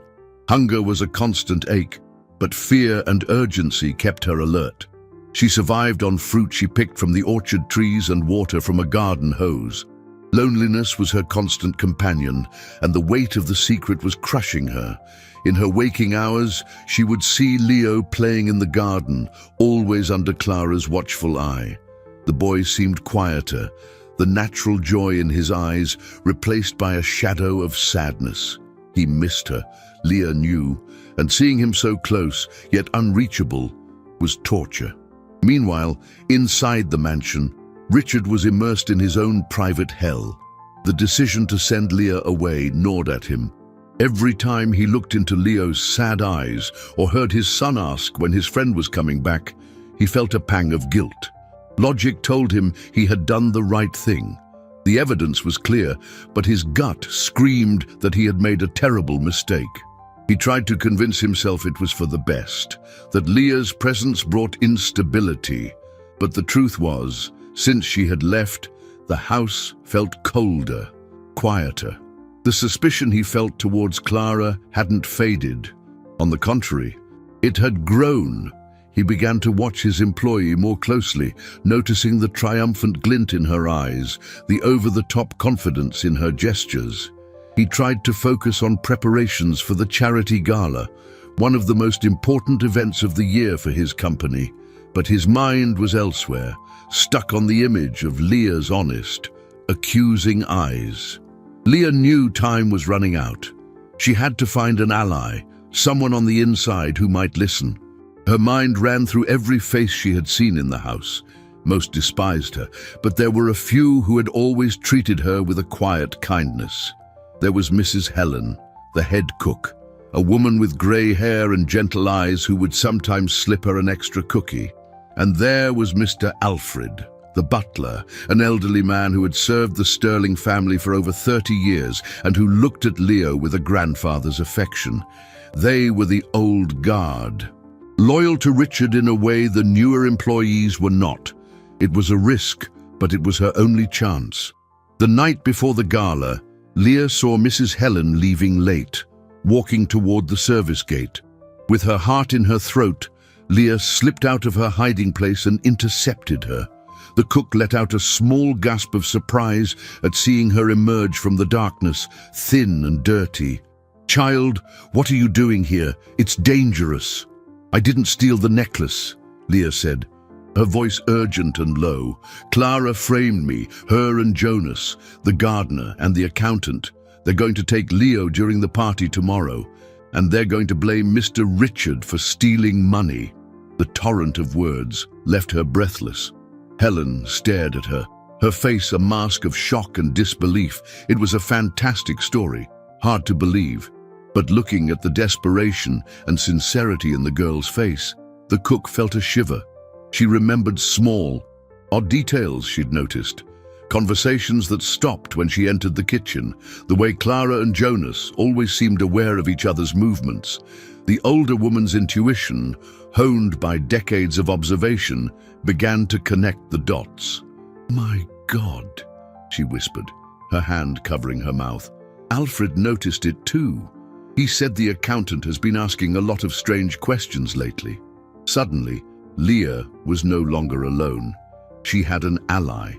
Hunger was a constant ache, but fear and urgency kept her alert. She survived on fruit she picked from the orchard trees and water from a garden hose. Loneliness was her constant companion, and the weight of the secret was crushing her. In her waking hours, she would see Leo playing in the garden, always under Clara's watchful eye. The boy seemed quieter, the natural joy in his eyes replaced by a shadow of sadness. He missed her, Leah knew, and seeing him so close, yet unreachable, was torture. Meanwhile, inside the mansion, Richard was immersed in his own private hell. The decision to send Leah away gnawed at him. Every time he looked into Leo's sad eyes or heard his son ask when his friend was coming back, he felt a pang of guilt. Logic told him he had done the right thing. The evidence was clear, but his gut screamed that he had made a terrible mistake. He tried to convince himself it was for the best, that Leah's presence brought instability. But the truth was, since she had left, the house felt colder, quieter. The suspicion he felt towards Clara hadn't faded. On the contrary, it had grown. He began to watch his employee more closely, noticing the triumphant glint in her eyes, the over-the-top confidence in her gestures. He tried to focus on preparations for the charity gala, one of the most important events of the year for his company. But his mind was elsewhere, stuck on the image of Leah's honest, accusing eyes. Leah knew time was running out. She had to find an ally, someone on the inside who might listen. Her mind ran through every face she had seen in the house. Most despised her, but there were a few who had always treated her with a quiet kindness. There was Mrs. Helen, the head cook, a woman with grey hair and gentle eyes who would sometimes slip her an extra cookie. And there was Mr. Alfred, the butler, an elderly man who had served the Sterling family for over 30 years and who looked at Leo with a grandfather's affection. They were the old guard, loyal to Richard in a way the newer employees were not. It was a risk, but it was her only chance. The night before the gala, Leah saw Mrs. Helen leaving late, walking toward the service gate. With her heart in her throat, Leah slipped out of her hiding place and intercepted her. The cook let out a small gasp of surprise at seeing her emerge from the darkness, thin and dirty. "Child, what are you doing here? It's dangerous." "I didn't steal the necklace," Leah said, her voice urgent and low. "Clara framed me, her and Jonas, the gardener and the accountant. They're going to take Leo during the party tomorrow, and they're going to blame Mr. Richard for stealing money." The torrent of words left her breathless. Helen stared at her, her face a mask of shock and disbelief. It was a fantastic story, hard to believe. But looking at the desperation and sincerity in the girl's face, the cook felt a shiver. She remembered small, odd details she'd noticed. Conversations that stopped when she entered the kitchen, the way Clara and Jonas always seemed aware of each other's movements. The older woman's intuition, honed by decades of observation, began to connect the dots. "My God," she whispered, her hand covering her mouth. Alfred noticed it too. He said the accountant has been asking a lot of strange questions lately. Suddenly, Leah was no longer alone. She had an ally.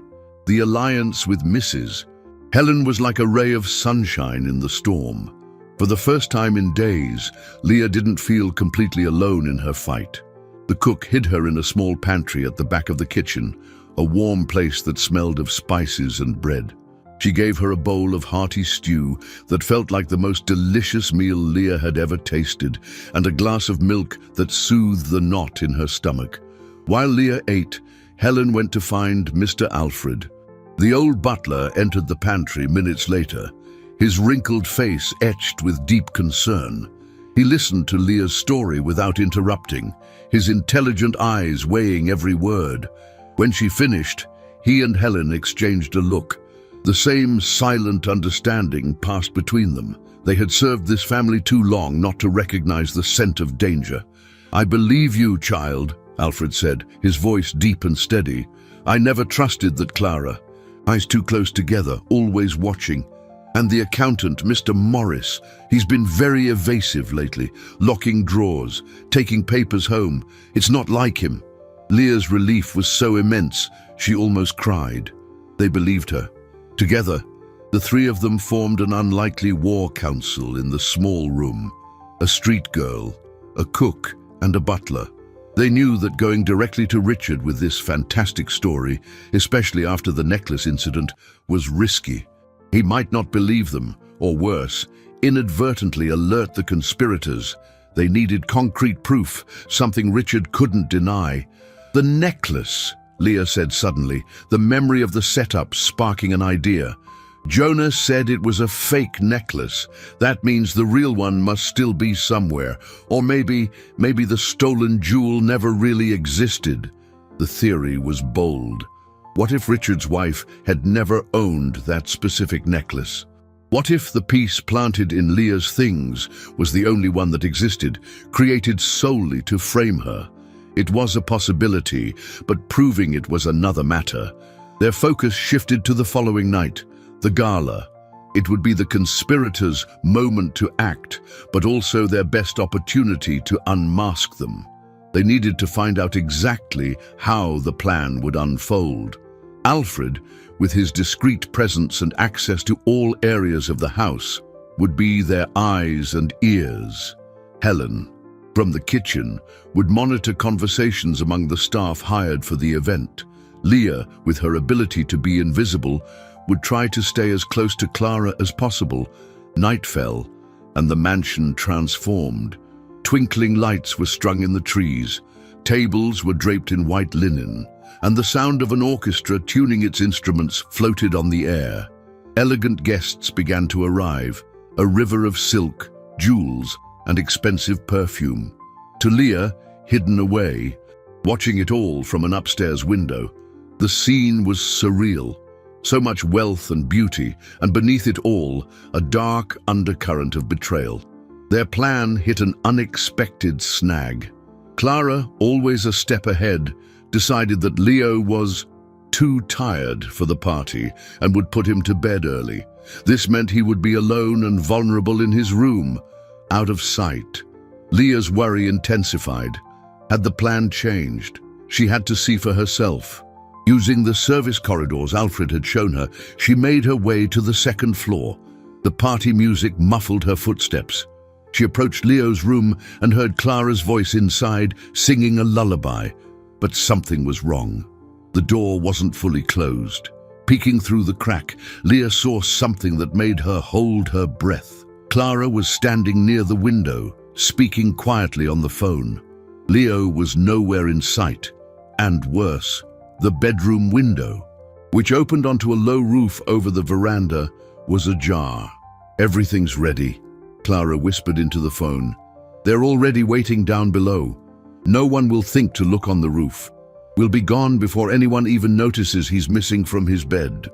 The alliance with Mrs. Helen was like a ray of sunshine in the storm. For the first time in days, Leah didn't feel completely alone in her fight. The cook hid her in a small pantry at the back of the kitchen, a warm place that smelled of spices and bread. She gave her a bowl of hearty stew that felt like the most delicious meal Leah had ever tasted, and a glass of milk that soothed the knot in her stomach. While Leah ate, Helen went to find Mr. Alfred. The old butler entered the pantry minutes later, his wrinkled face etched with deep concern. He listened to Leah's story without interrupting, his intelligent eyes weighing every word. When she finished, he and Helen exchanged a look. The same silent understanding passed between them. They had served this family too long not to recognize the scent of danger. "I believe you, child," Alfred said, his voice deep and steady. "I never trusted that Clara. Eyes too close together, always watching. And the accountant, Mr. Morris, he's been very evasive lately, locking drawers, taking papers home. It's not like him." Leah's relief was so immense, she almost cried. They believed her. Together, the three of them formed an unlikely war council in the small room. A street girl, a cook, and a butler. They knew that going directly to Richard with this fantastic story, especially after the necklace incident, was risky. He might not believe them, or worse, inadvertently alert the conspirators. They needed concrete proof, something Richard couldn't deny. "The necklace," Leah said suddenly, the memory of the setup sparking an idea. "Jonas said it was a fake necklace. That means the real one must still be somewhere. Or maybe the stolen jewel never really existed." The theory was bold. What if Richard's wife had never owned that specific necklace? What if the piece planted in Leah's things was the only one that existed, created solely to frame her? It was a possibility, but proving it was another matter. Their focus shifted to the following night, the gala. It would be the conspirators' moment to act, but also their best opportunity to unmask them. They needed to find out exactly how the plan would unfold. Alfred, with his discreet presence and access to all areas of the house, would be their eyes and ears. Helen, from the kitchen, would monitor conversations among the staff hired for the event. Leah, with her ability to be invisible, would try to stay as close to Clara as possible. Night fell, and the mansion transformed. Twinkling lights were strung in the trees, tables were draped in white linen, and the sound of an orchestra tuning its instruments floated on the air. Elegant guests began to arrive, a river of silk, jewels, and expensive perfume. To Leah, hidden away, watching it all from an upstairs window, the scene was surreal. So much wealth and beauty, and beneath it all, a dark undercurrent of betrayal. Their plan hit an unexpected snag. Clara, always a step ahead, decided that Leo was too tired for the party and would put him to bed early. This meant he would be alone and vulnerable in his room, out of sight. Leah's worry intensified. Had the plan changed? She had to see for herself. Using the service corridors Alfred had shown her, she made her way to the second floor. The party music muffled her footsteps. She approached Leo's room and heard Clara's voice inside, singing a lullaby. But something was wrong. The door wasn't fully closed. Peeking through the crack, Leah saw something that made her hold her breath. Clara was standing near the window, speaking quietly on the phone. Leo was nowhere in sight, and worse, the bedroom window, which opened onto a low roof over the veranda, was ajar. "Everything's ready," Clara whispered into the phone. "They're already waiting down below. No one will think to look on the roof. We'll be gone before anyone even notices he's missing from his bed."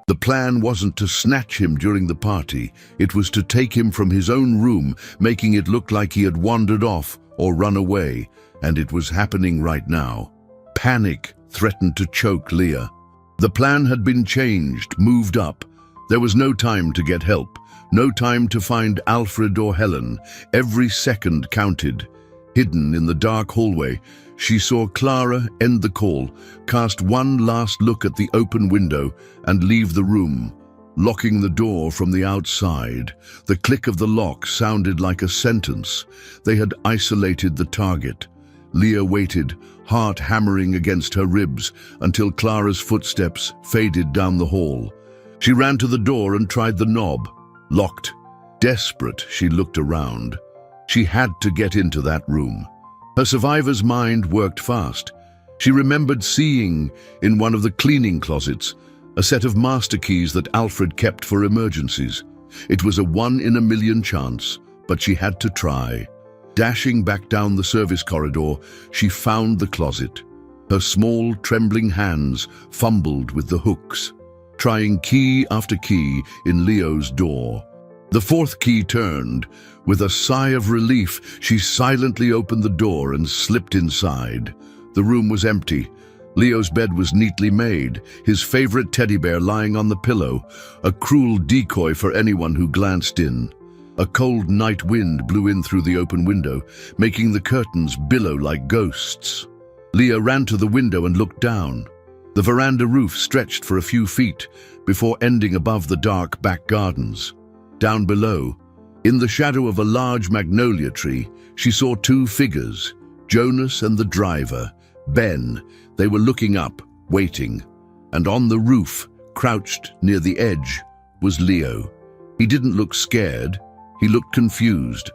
The plan wasn't to snatch him during the party. It was to take him from his own room, making it look like he had wandered off or run away, and it was happening right now. Panic threatened to choke Leah. The plan had been changed, moved up. There was no time to get help, no time to find Alfred or Helen. Every second counted. Hidden in the dark hallway, she saw Clara end the call, cast one last look at the open window, and leave the room, locking the door from the outside. The click of the lock sounded like a sentence. They had isolated the target. Leah waited, heart hammering against her ribs, until Clara's footsteps faded down the hall. She ran to the door and tried the knob. Locked. Desperate, she looked around. She had to get into that room. Her survivor's mind worked fast. She remembered seeing, in one of the cleaning closets, a set of master keys that Alfred kept for emergencies. It was a 1 in a million chance, but she had to try. Dashing back down the service corridor, she found the closet. Her small, trembling hands fumbled with the hooks, trying key after key in Leo's door. The fourth key turned. With a sigh of relief, she silently opened the door and slipped inside. The room was empty. Leo's bed was neatly made, his favorite teddy bear lying on the pillow, a cruel decoy for anyone who glanced in. A cold night wind blew in through the open window, making the curtains billow like ghosts. Leah ran to the window and looked down. The veranda roof stretched for a few feet before ending above the dark back gardens. Down below, in the shadow of a large magnolia tree, she saw two figures, Jonas and the driver, Ben. They were looking up, waiting. And on the roof, crouched near the edge, was Leo. He didn't look scared. He looked confused.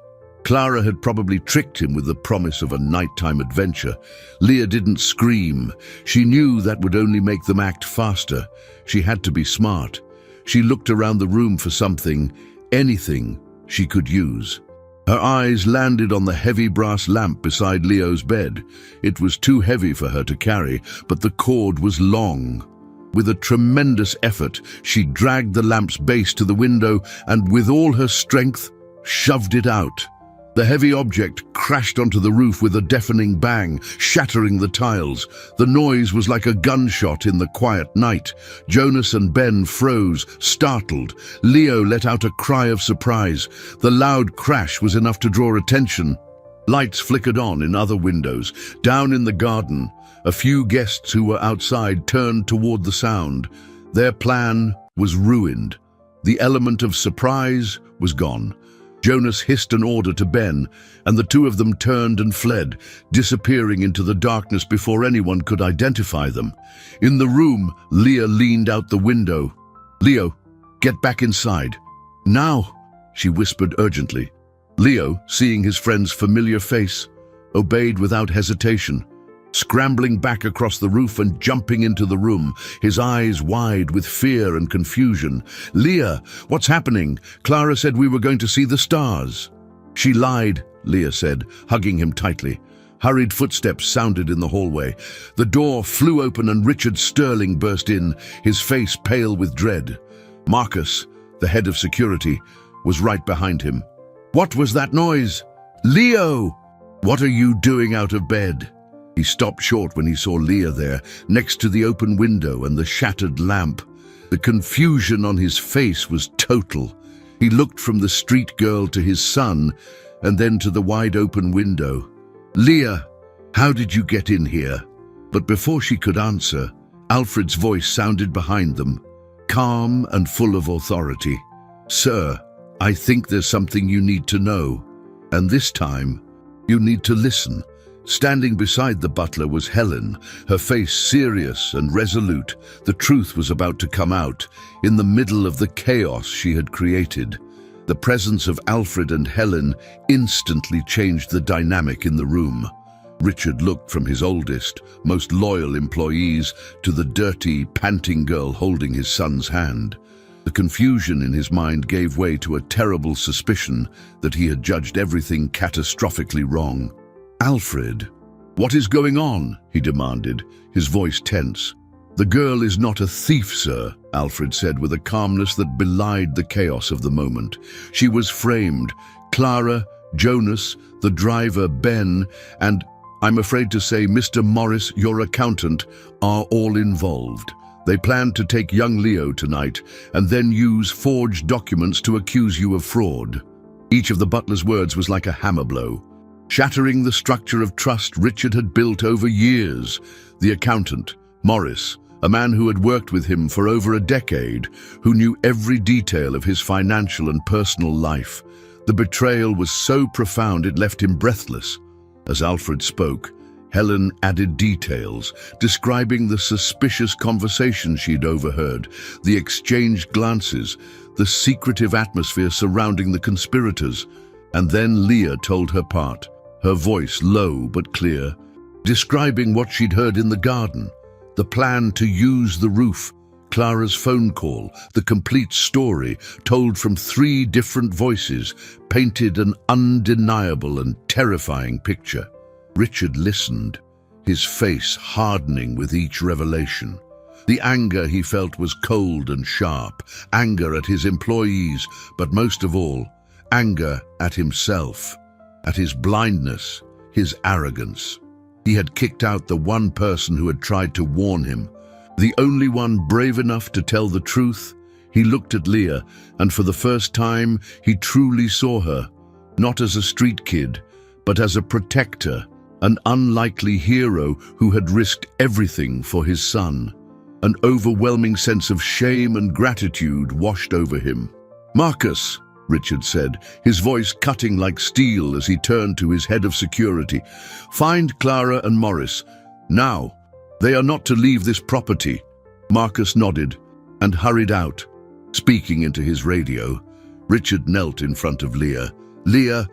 Clara had probably tricked him with the promise of a nighttime adventure. Leah didn't scream. She knew that would only make them act faster. She had to be smart. She looked around the room for something, anything she could use. Her eyes landed on the heavy brass lamp beside Leo's bed. It was too heavy for her to carry, but the cord was long. With a tremendous effort, she dragged the lamp's base to the window and, with all her strength, shoved it out. The heavy object crashed onto the roof with a deafening bang, shattering the tiles. The noise was like a gunshot in the quiet night. Jonas and Ben froze, startled. Leo let out a cry of surprise. The loud crash was enough to draw attention. Lights flickered on in other windows. Down in the garden, a few guests who were outside turned toward the sound. Their plan was ruined. The element of surprise was gone. Jonas hissed an order to Ben, and the two of them turned and fled, disappearing into the darkness before anyone could identify them. In the room, Leah leaned out the window. "Leo, get back inside. Now," she whispered urgently. Leo, seeing his friend's familiar face, obeyed without hesitation. Scrambling back across the roof and jumping into the room, his eyes wide with fear and confusion. "Leah, what's happening? Clara said we were going to see the stars." "She lied," Leah said, hugging him tightly. Hurried footsteps sounded in the hallway. The door flew open and Richard Sterling burst in, his face pale with dread. Marcus, the head of security, was right behind him. "What was that noise?" "Leo! What are you doing out of bed?" He stopped short when he saw Leah there, next to the open window and the shattered lamp. The confusion on his face was total. He looked from the street girl to his son, and then to the wide-open window. "Leah, how did you get in here?" But before she could answer, Alfred's voice sounded behind them, calm and full of authority. "Sir, I think there's something you need to know, and this time, you need to listen." Standing beside the butler was Helen, her face serious and resolute. The truth was about to come out, in the middle of the chaos she had created. The presence of Alfred and Helen instantly changed the dynamic in the room. Richard looked from his oldest, most loyal employees to the dirty, panting girl holding his son's hand. The confusion in his mind gave way to a terrible suspicion that he had judged everything catastrophically wrong. "Alfred, what is going on?" he demanded, his voice tense. "The girl is not a thief, sir," Alfred said with a calmness that belied the chaos of the moment. "She was framed. Clara, Jonas, the driver, Ben, and, I'm afraid to say, Mr. Morris, your accountant, are all involved. They planned to take young Leo tonight and then use forged documents to accuse you of fraud." Each of the butler's words was like a hammer blow, shattering the structure of trust Richard had built over years. The accountant, Morris, a man who had worked with him for over a decade, who knew every detail of his financial and personal life. The betrayal was so profound it left him breathless. As Alfred spoke, Helen added details, describing the suspicious conversations she'd overheard, the exchanged glances, the secretive atmosphere surrounding the conspirators. And then Leah told her part, her voice low but clear, describing what she'd heard in the garden, the plan to use the roof, Clara's phone call, the complete story, told from 3 different voices, painted an undeniable and terrifying picture. Richard listened, his face hardening with each revelation. The anger he felt was cold and sharp, anger at his employees, but most of all, anger at himself, at his blindness, his arrogance. He had kicked out the one person who had tried to warn him, the only one brave enough to tell the truth. He looked at Leah, and for the first time, he truly saw her, not as a street kid, but as a protector, an unlikely hero who had risked everything for his son. An overwhelming sense of shame and gratitude washed over him. "Marcus," Richard said, his voice cutting like steel as he turned to his head of security. "Find Clara and Morris. Now. They are not to leave this property." Marcus nodded and hurried out. Speaking into his radio, Richard knelt in front of Leah. "Leah,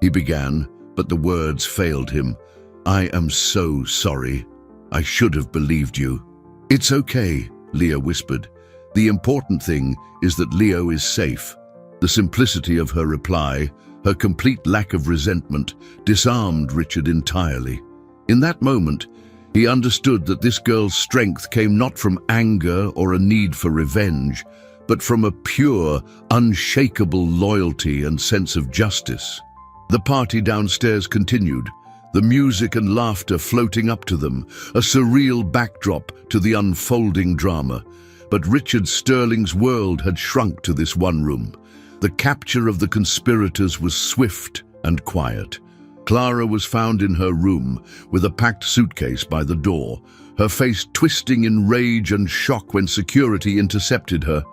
He began, but the words failed him. "I am so sorry. I should have believed you." "It's okay," Leah whispered. "The important thing is that Leo is safe." The simplicity of her reply, her complete lack of resentment, disarmed Richard entirely. In that moment, he understood that this girl's strength came not from anger or a need for revenge, but from a pure, unshakable loyalty and sense of justice. The party downstairs continued, the music and laughter floating up to them, a surreal backdrop to the unfolding drama. But Richard Sterling's world had shrunk to this one room. The capture of the conspirators was swift and quiet. Clara was found in her room with a packed suitcase by the door, her face twisting in rage and shock when security intercepted her.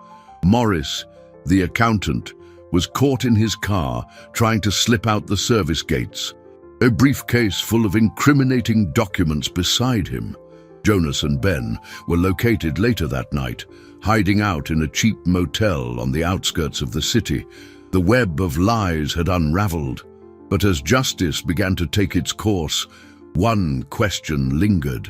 Morris, the accountant, was caught in his car trying to slip out the service gates, a briefcase full of incriminating documents beside him. Jonas and Ben were located later that night, hiding out in a cheap motel on the outskirts of the city. The web of lies had unraveled, but as justice began to take its course, one question lingered.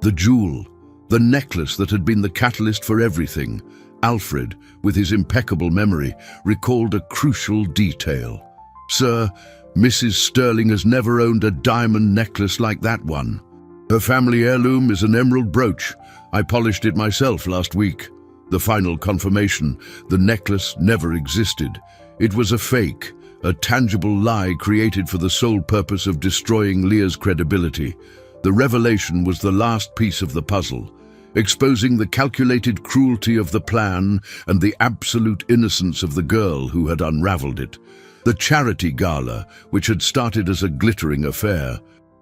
The jewel, the necklace that had been the catalyst for everything. Alfred, with his impeccable memory, recalled a crucial detail. "Sir, Mrs. Sterling has never owned a diamond necklace like that one. Her family heirloom is an emerald brooch. I polished it myself last week." The final confirmation: the necklace never existed. It was a fake, a tangible lie created for the sole purpose of destroying Leah's credibility. The revelation was the last piece of the puzzle, exposing the calculated cruelty of the plan and the absolute innocence of the girl who had unraveled it. The charity gala, which had started as a glittering affair,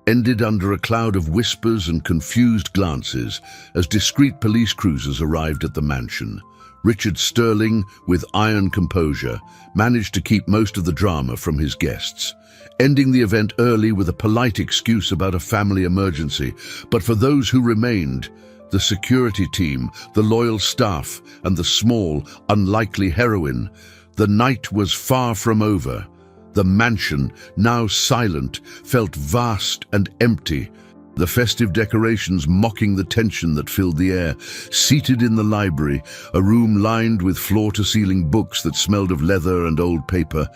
ended under a cloud of whispers and confused glances as discreet police cruisers arrived at the mansion. Richard Sterling, with iron composure, managed to keep most of the drama from his guests, ending the event early with a polite excuse about a family emergency. But for those who remained, the security team, the loyal staff, and the small, unlikely heroine, the night was far from over. The mansion, now silent, felt vast and empty, the festive decorations mocking the tension that filled the air. Seated in the library, a room lined with floor-to-ceiling books that smelled of leather and old paper,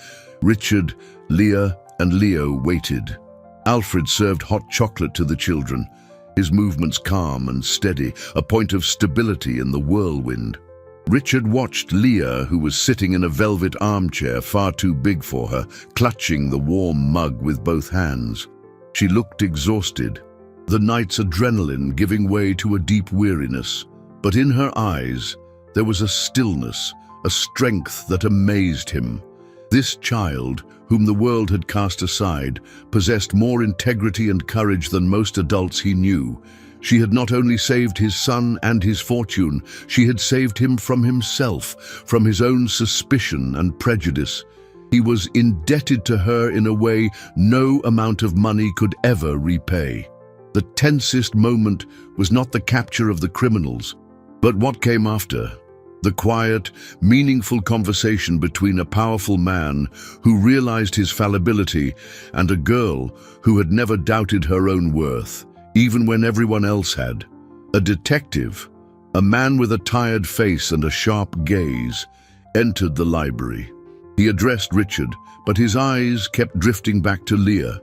Richard, Leah, and Leo waited. Alfred served hot chocolate to the children, his movements calm and steady, a point of stability in the whirlwind. Richard watched Leah, who was sitting in a velvet armchair far too big for her, clutching the warm mug with both hands. She looked exhausted, the night's adrenaline giving way to a deep weariness. But in her eyes, there was a stillness, a strength that amazed him. This child, whom the world had cast aside, possessed more integrity and courage than most adults he knew. She had not only saved his son and his fortune, she had saved him from himself, from his own suspicion and prejudice. He was indebted to her in a way no amount of money could ever repay. The tensest moment was not the capture of the criminals, but what came after. The quiet, meaningful conversation between a powerful man who realized his fallibility and a girl who had never doubted her own worth, even when everyone else had. A detective, a man with a tired face and a sharp gaze, entered the library. He addressed Richard, but his eyes kept drifting back to Leah.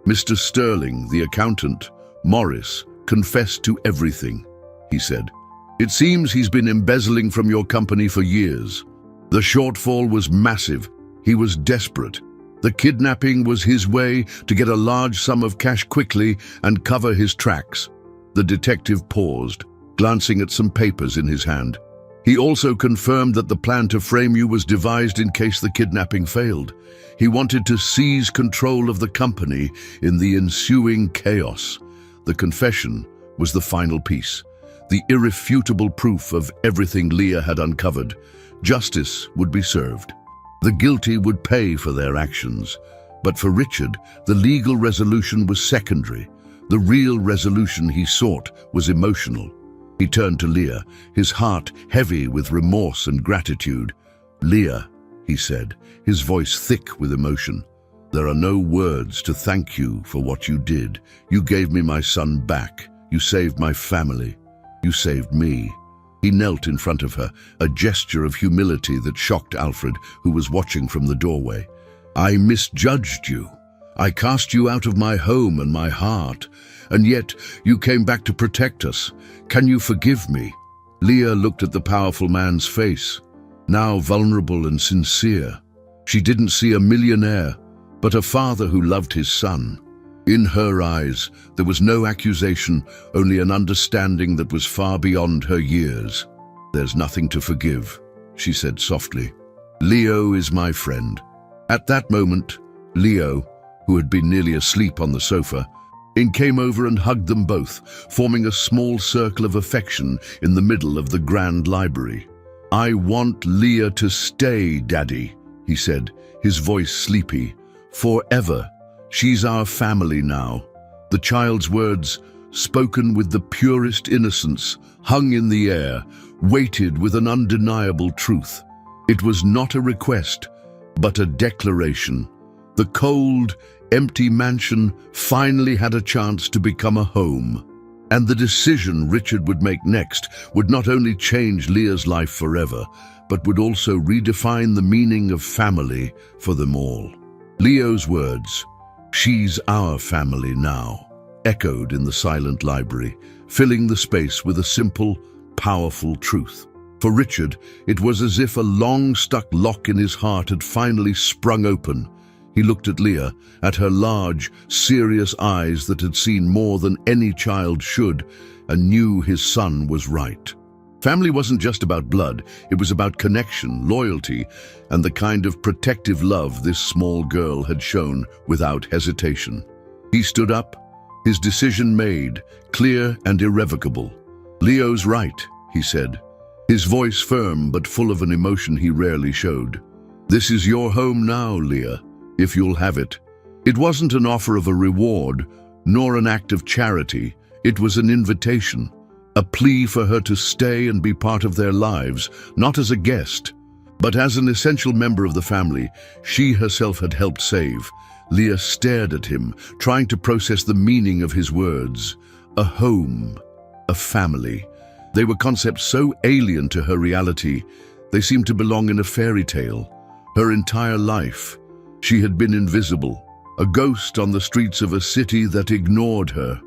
"Mr. Sterling, the accountant, Morris, confessed to everything," he said. "It seems he's been embezzling from your company for years. The shortfall was massive. He was desperate. The kidnapping was his way to get a large sum of cash quickly and cover his tracks." The detective paused, glancing at some papers in his hand. "He also confirmed that the plan to frame you was devised in case the kidnapping failed. He wanted to seize control of the company in the ensuing chaos." The confession was the final piece, the irrefutable proof of everything Leah had uncovered. Justice would be served. The guilty would pay for their actions. But for Richard, the legal resolution was secondary. The real resolution he sought was emotional. He turned to Leah, his heart heavy with remorse and gratitude. "Leah," he said, his voice thick with emotion, There are no words to thank you for what you did. You gave me my son back. You saved my family. You saved me." He knelt in front of her, a gesture of humility that shocked Alfred, who was watching from the doorway. "I misjudged you. I cast you out of my home and my heart, and yet you came back to protect us. Can you forgive me?" Leah looked at the powerful man's face, now vulnerable and sincere. She didn't see a millionaire, but a father who loved his son. In her eyes, there was no accusation, only an understanding that was far beyond her years. "There's nothing to forgive," she said softly. "Leo is my friend." At that moment, Leo, who had been nearly asleep on the sofa, came over and hugged them both, forming a small circle of affection in the middle of the grand library. "I want Leah to stay, Daddy," he said, his voice sleepy. "Forever. She's our family now." The child's words, spoken with the purest innocence, hung in the air, weighted with an undeniable truth. It was not a request, but a declaration. The cold, empty mansion finally had a chance to become a home. And the decision Richard would make next would not only change Leah's life forever, but would also redefine the meaning of family for them all. Leo's words, "She's our family now," echoed in the silent library, filling the space with a simple, powerful truth. For Richard, it was as if a long-stuck lock in his heart had finally sprung open. He looked at Leah, at her large, serious eyes that had seen more than any child should, and knew his son was right. Family wasn't just about blood, it was about connection, loyalty, and the kind of protective love this small girl had shown without hesitation. He stood up, his decision made, clear and irrevocable. "Leo's right," he said, his voice firm but full of an emotion he rarely showed. "This is your home now, Leah, if you'll have it." It wasn't an offer of a reward, nor an act of charity. It was an invitation, a plea for her to stay and be part of their lives, not as a guest, but as an essential member of the family she herself had helped save. Leah stared at him, trying to process the meaning of his words. A home, a family. They were concepts so alien to her reality, they seemed to belong in a fairy tale. Her entire life, she had been invisible, a ghost on the streets of a city that ignored her.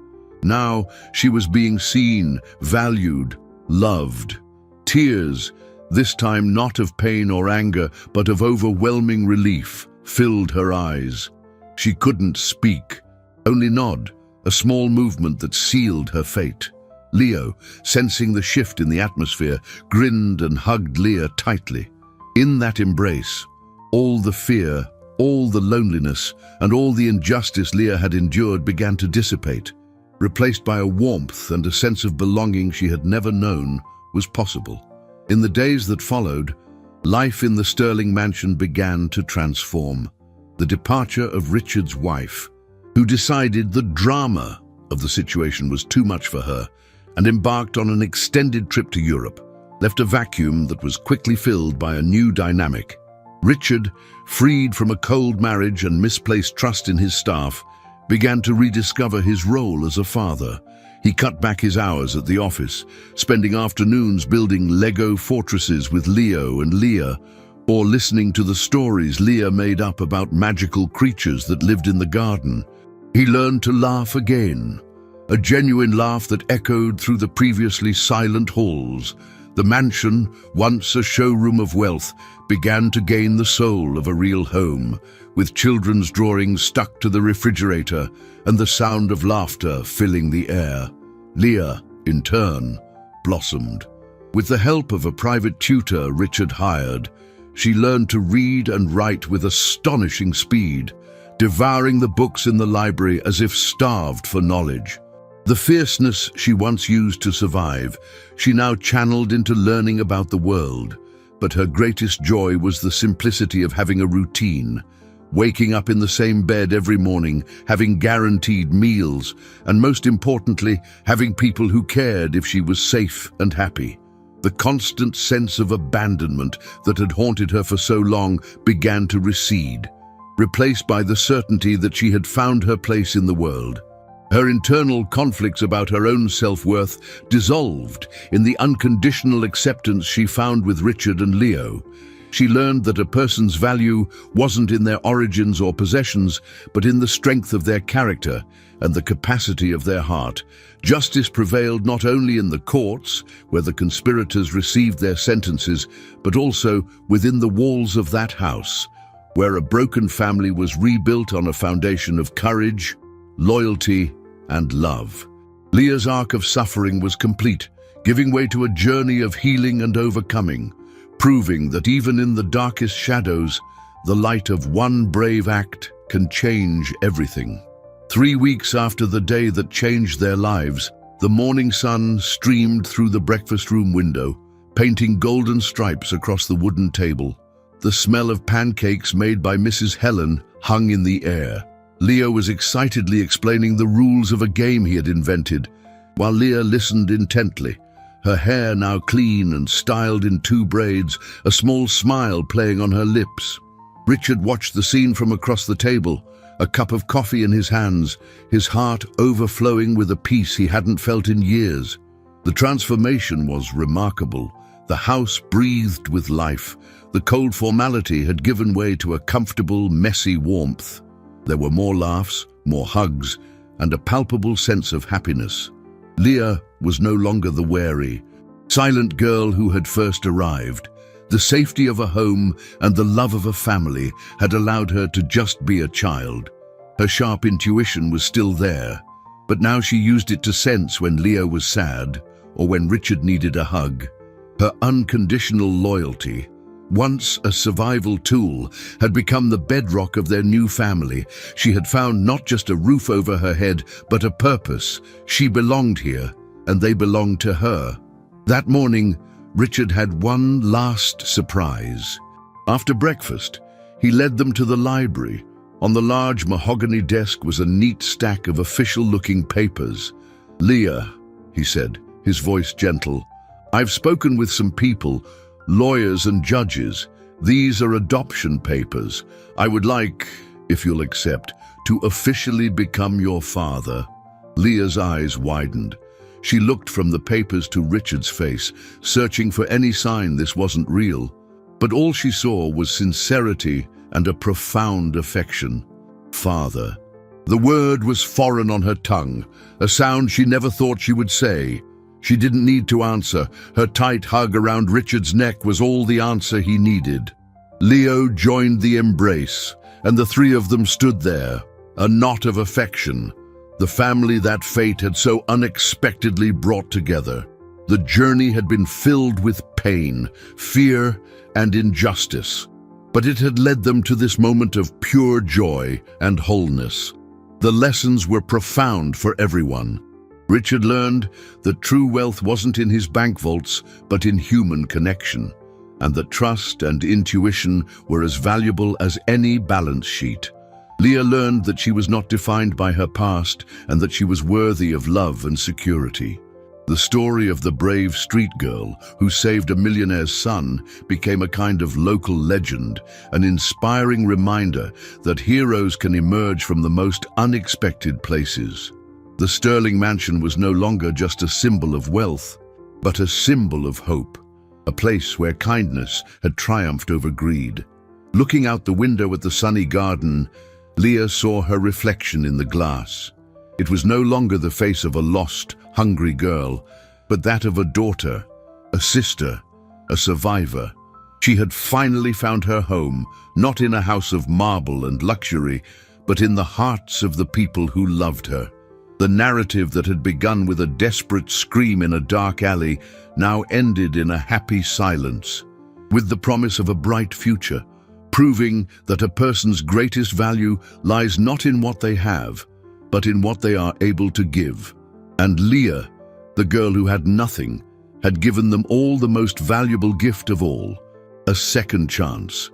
Now she was being seen, valued, loved. Tears, this time not of pain or anger, but of overwhelming relief, filled her eyes. She couldn't speak, only nod, a small movement that sealed her fate. Leo, sensing the shift in the atmosphere, grinned and hugged Leah tightly. In that embrace, all the fear, all the loneliness, and all the injustice Leah had endured began to dissipate, replaced by a warmth and a sense of belonging she had never known was possible. In the days that followed, life in the Sterling mansion began to transform. The departure of Richard's wife, who decided the drama of the situation was too much for her and embarked on an extended trip to Europe, left a vacuum that was quickly filled by a new dynamic. Richard, freed from a cold marriage and misplaced trust in his staff, began to rediscover his role as a father. He cut back his hours at the office, spending afternoons building Lego fortresses with Leo and Leah, or listening to the stories Leah made up about magical creatures that lived in the garden. He learned to laugh again, a genuine laugh that echoed through the previously silent halls. The mansion, once a showroom of wealth, began to gain the soul of a real home, with children's drawings stuck to the refrigerator and the sound of laughter filling the air. Leah, in turn, blossomed. With the help of a private tutor Richard hired, she learned to read and write with astonishing speed, devouring the books in the library as if starved for knowledge. The fierceness she once used to survive, she now channeled into learning about the world. But her greatest joy was the simplicity of having a routine, waking up in the same bed every morning, having guaranteed meals, and most importantly, having people who cared if she was safe and happy. The constant sense of abandonment that had haunted her for so long began to recede. replaced by the certainty that she had found her place in the world. Her internal conflicts about her own self-worth dissolved in the unconditional acceptance she found with Richard and Leo. She learned that a person's value wasn't in their origins or possessions, but in the strength of their character and the capacity of their heart. Justice prevailed not only in the courts, where the conspirators received their sentences, but also within the walls of that house, where a broken family was rebuilt on a foundation of courage, loyalty, and love. Leah's arc of suffering was complete, giving way to a journey of healing and overcoming, proving that even in the darkest shadows, the light of one brave act can change everything. 3 weeks after the day that changed their lives, the morning sun streamed through the breakfast room window, painting golden stripes across the wooden table. The smell of pancakes made by Mrs. Helen hung in the air. Leo was excitedly explaining the rules of a game he had invented, while Leah listened intently, her hair now clean and styled in 2 braids, a small smile playing on her lips. Richard watched the scene from across the table, a cup of coffee in his hands, his heart overflowing with a peace he hadn't felt in years. The transformation was remarkable. The house breathed with life. The cold formality had given way to a comfortable, messy warmth. There were more laughs, more hugs, and a palpable sense of happiness. Leah was no longer the wary, silent girl who had first arrived. The safety of a home and the love of a family had allowed her to just be a child. Her sharp intuition was still there, but now she used it to sense when Leo was sad or when Richard needed a hug. Her unconditional loyalty, once a survival tool, had become the bedrock of their new family. She had found not just a roof over her head, but a purpose. She belonged here, and they belonged to her. That morning, Richard had one last surprise. After breakfast, he led them to the library. On the large mahogany desk was a neat stack of official-looking papers. "Leah," he said, his voice gentle, "I've spoken with some people, lawyers and judges. These are adoption papers. I would like, if you'll accept, to officially become your father." Leah's eyes widened. She looked from the papers to Richard's face, searching for any sign this wasn't real. But all she saw was sincerity and a profound affection. Father. The word was foreign on her tongue, a sound she never thought she would say. She didn't need to answer. Her tight hug around Richard's neck was all the answer he needed. Leo joined the embrace, and the 3 of them stood there, a knot of affection, the family that fate had so unexpectedly brought together. The journey had been filled with pain, fear, and injustice, but it had led them to this moment of pure joy and wholeness. The lessons were profound for everyone. Richard learned that true wealth wasn't in his bank vaults, but in human connection, and that trust and intuition were as valuable as any balance sheet. Leah learned that she was not defined by her past and that she was worthy of love and security. The story of the brave street girl who saved a millionaire's son became a kind of local legend, an inspiring reminder that heroes can emerge from the most unexpected places. The Sterling mansion was no longer just a symbol of wealth, but a symbol of hope, a place where kindness had triumphed over greed. Looking out the window at the sunny garden, Leah saw her reflection in the glass. It was no longer the face of a lost, hungry girl, but that of a daughter, a sister, a survivor. She had finally found her home, not in a house of marble and luxury, but in the hearts of the people who loved her. The narrative that had begun with a desperate scream in a dark alley now ended in a happy silence, with the promise of a bright future, proving that a person's greatest value lies not in what they have, but in what they are able to give. And Leah, the girl who had nothing, had given them all the most valuable gift of all, a second chance.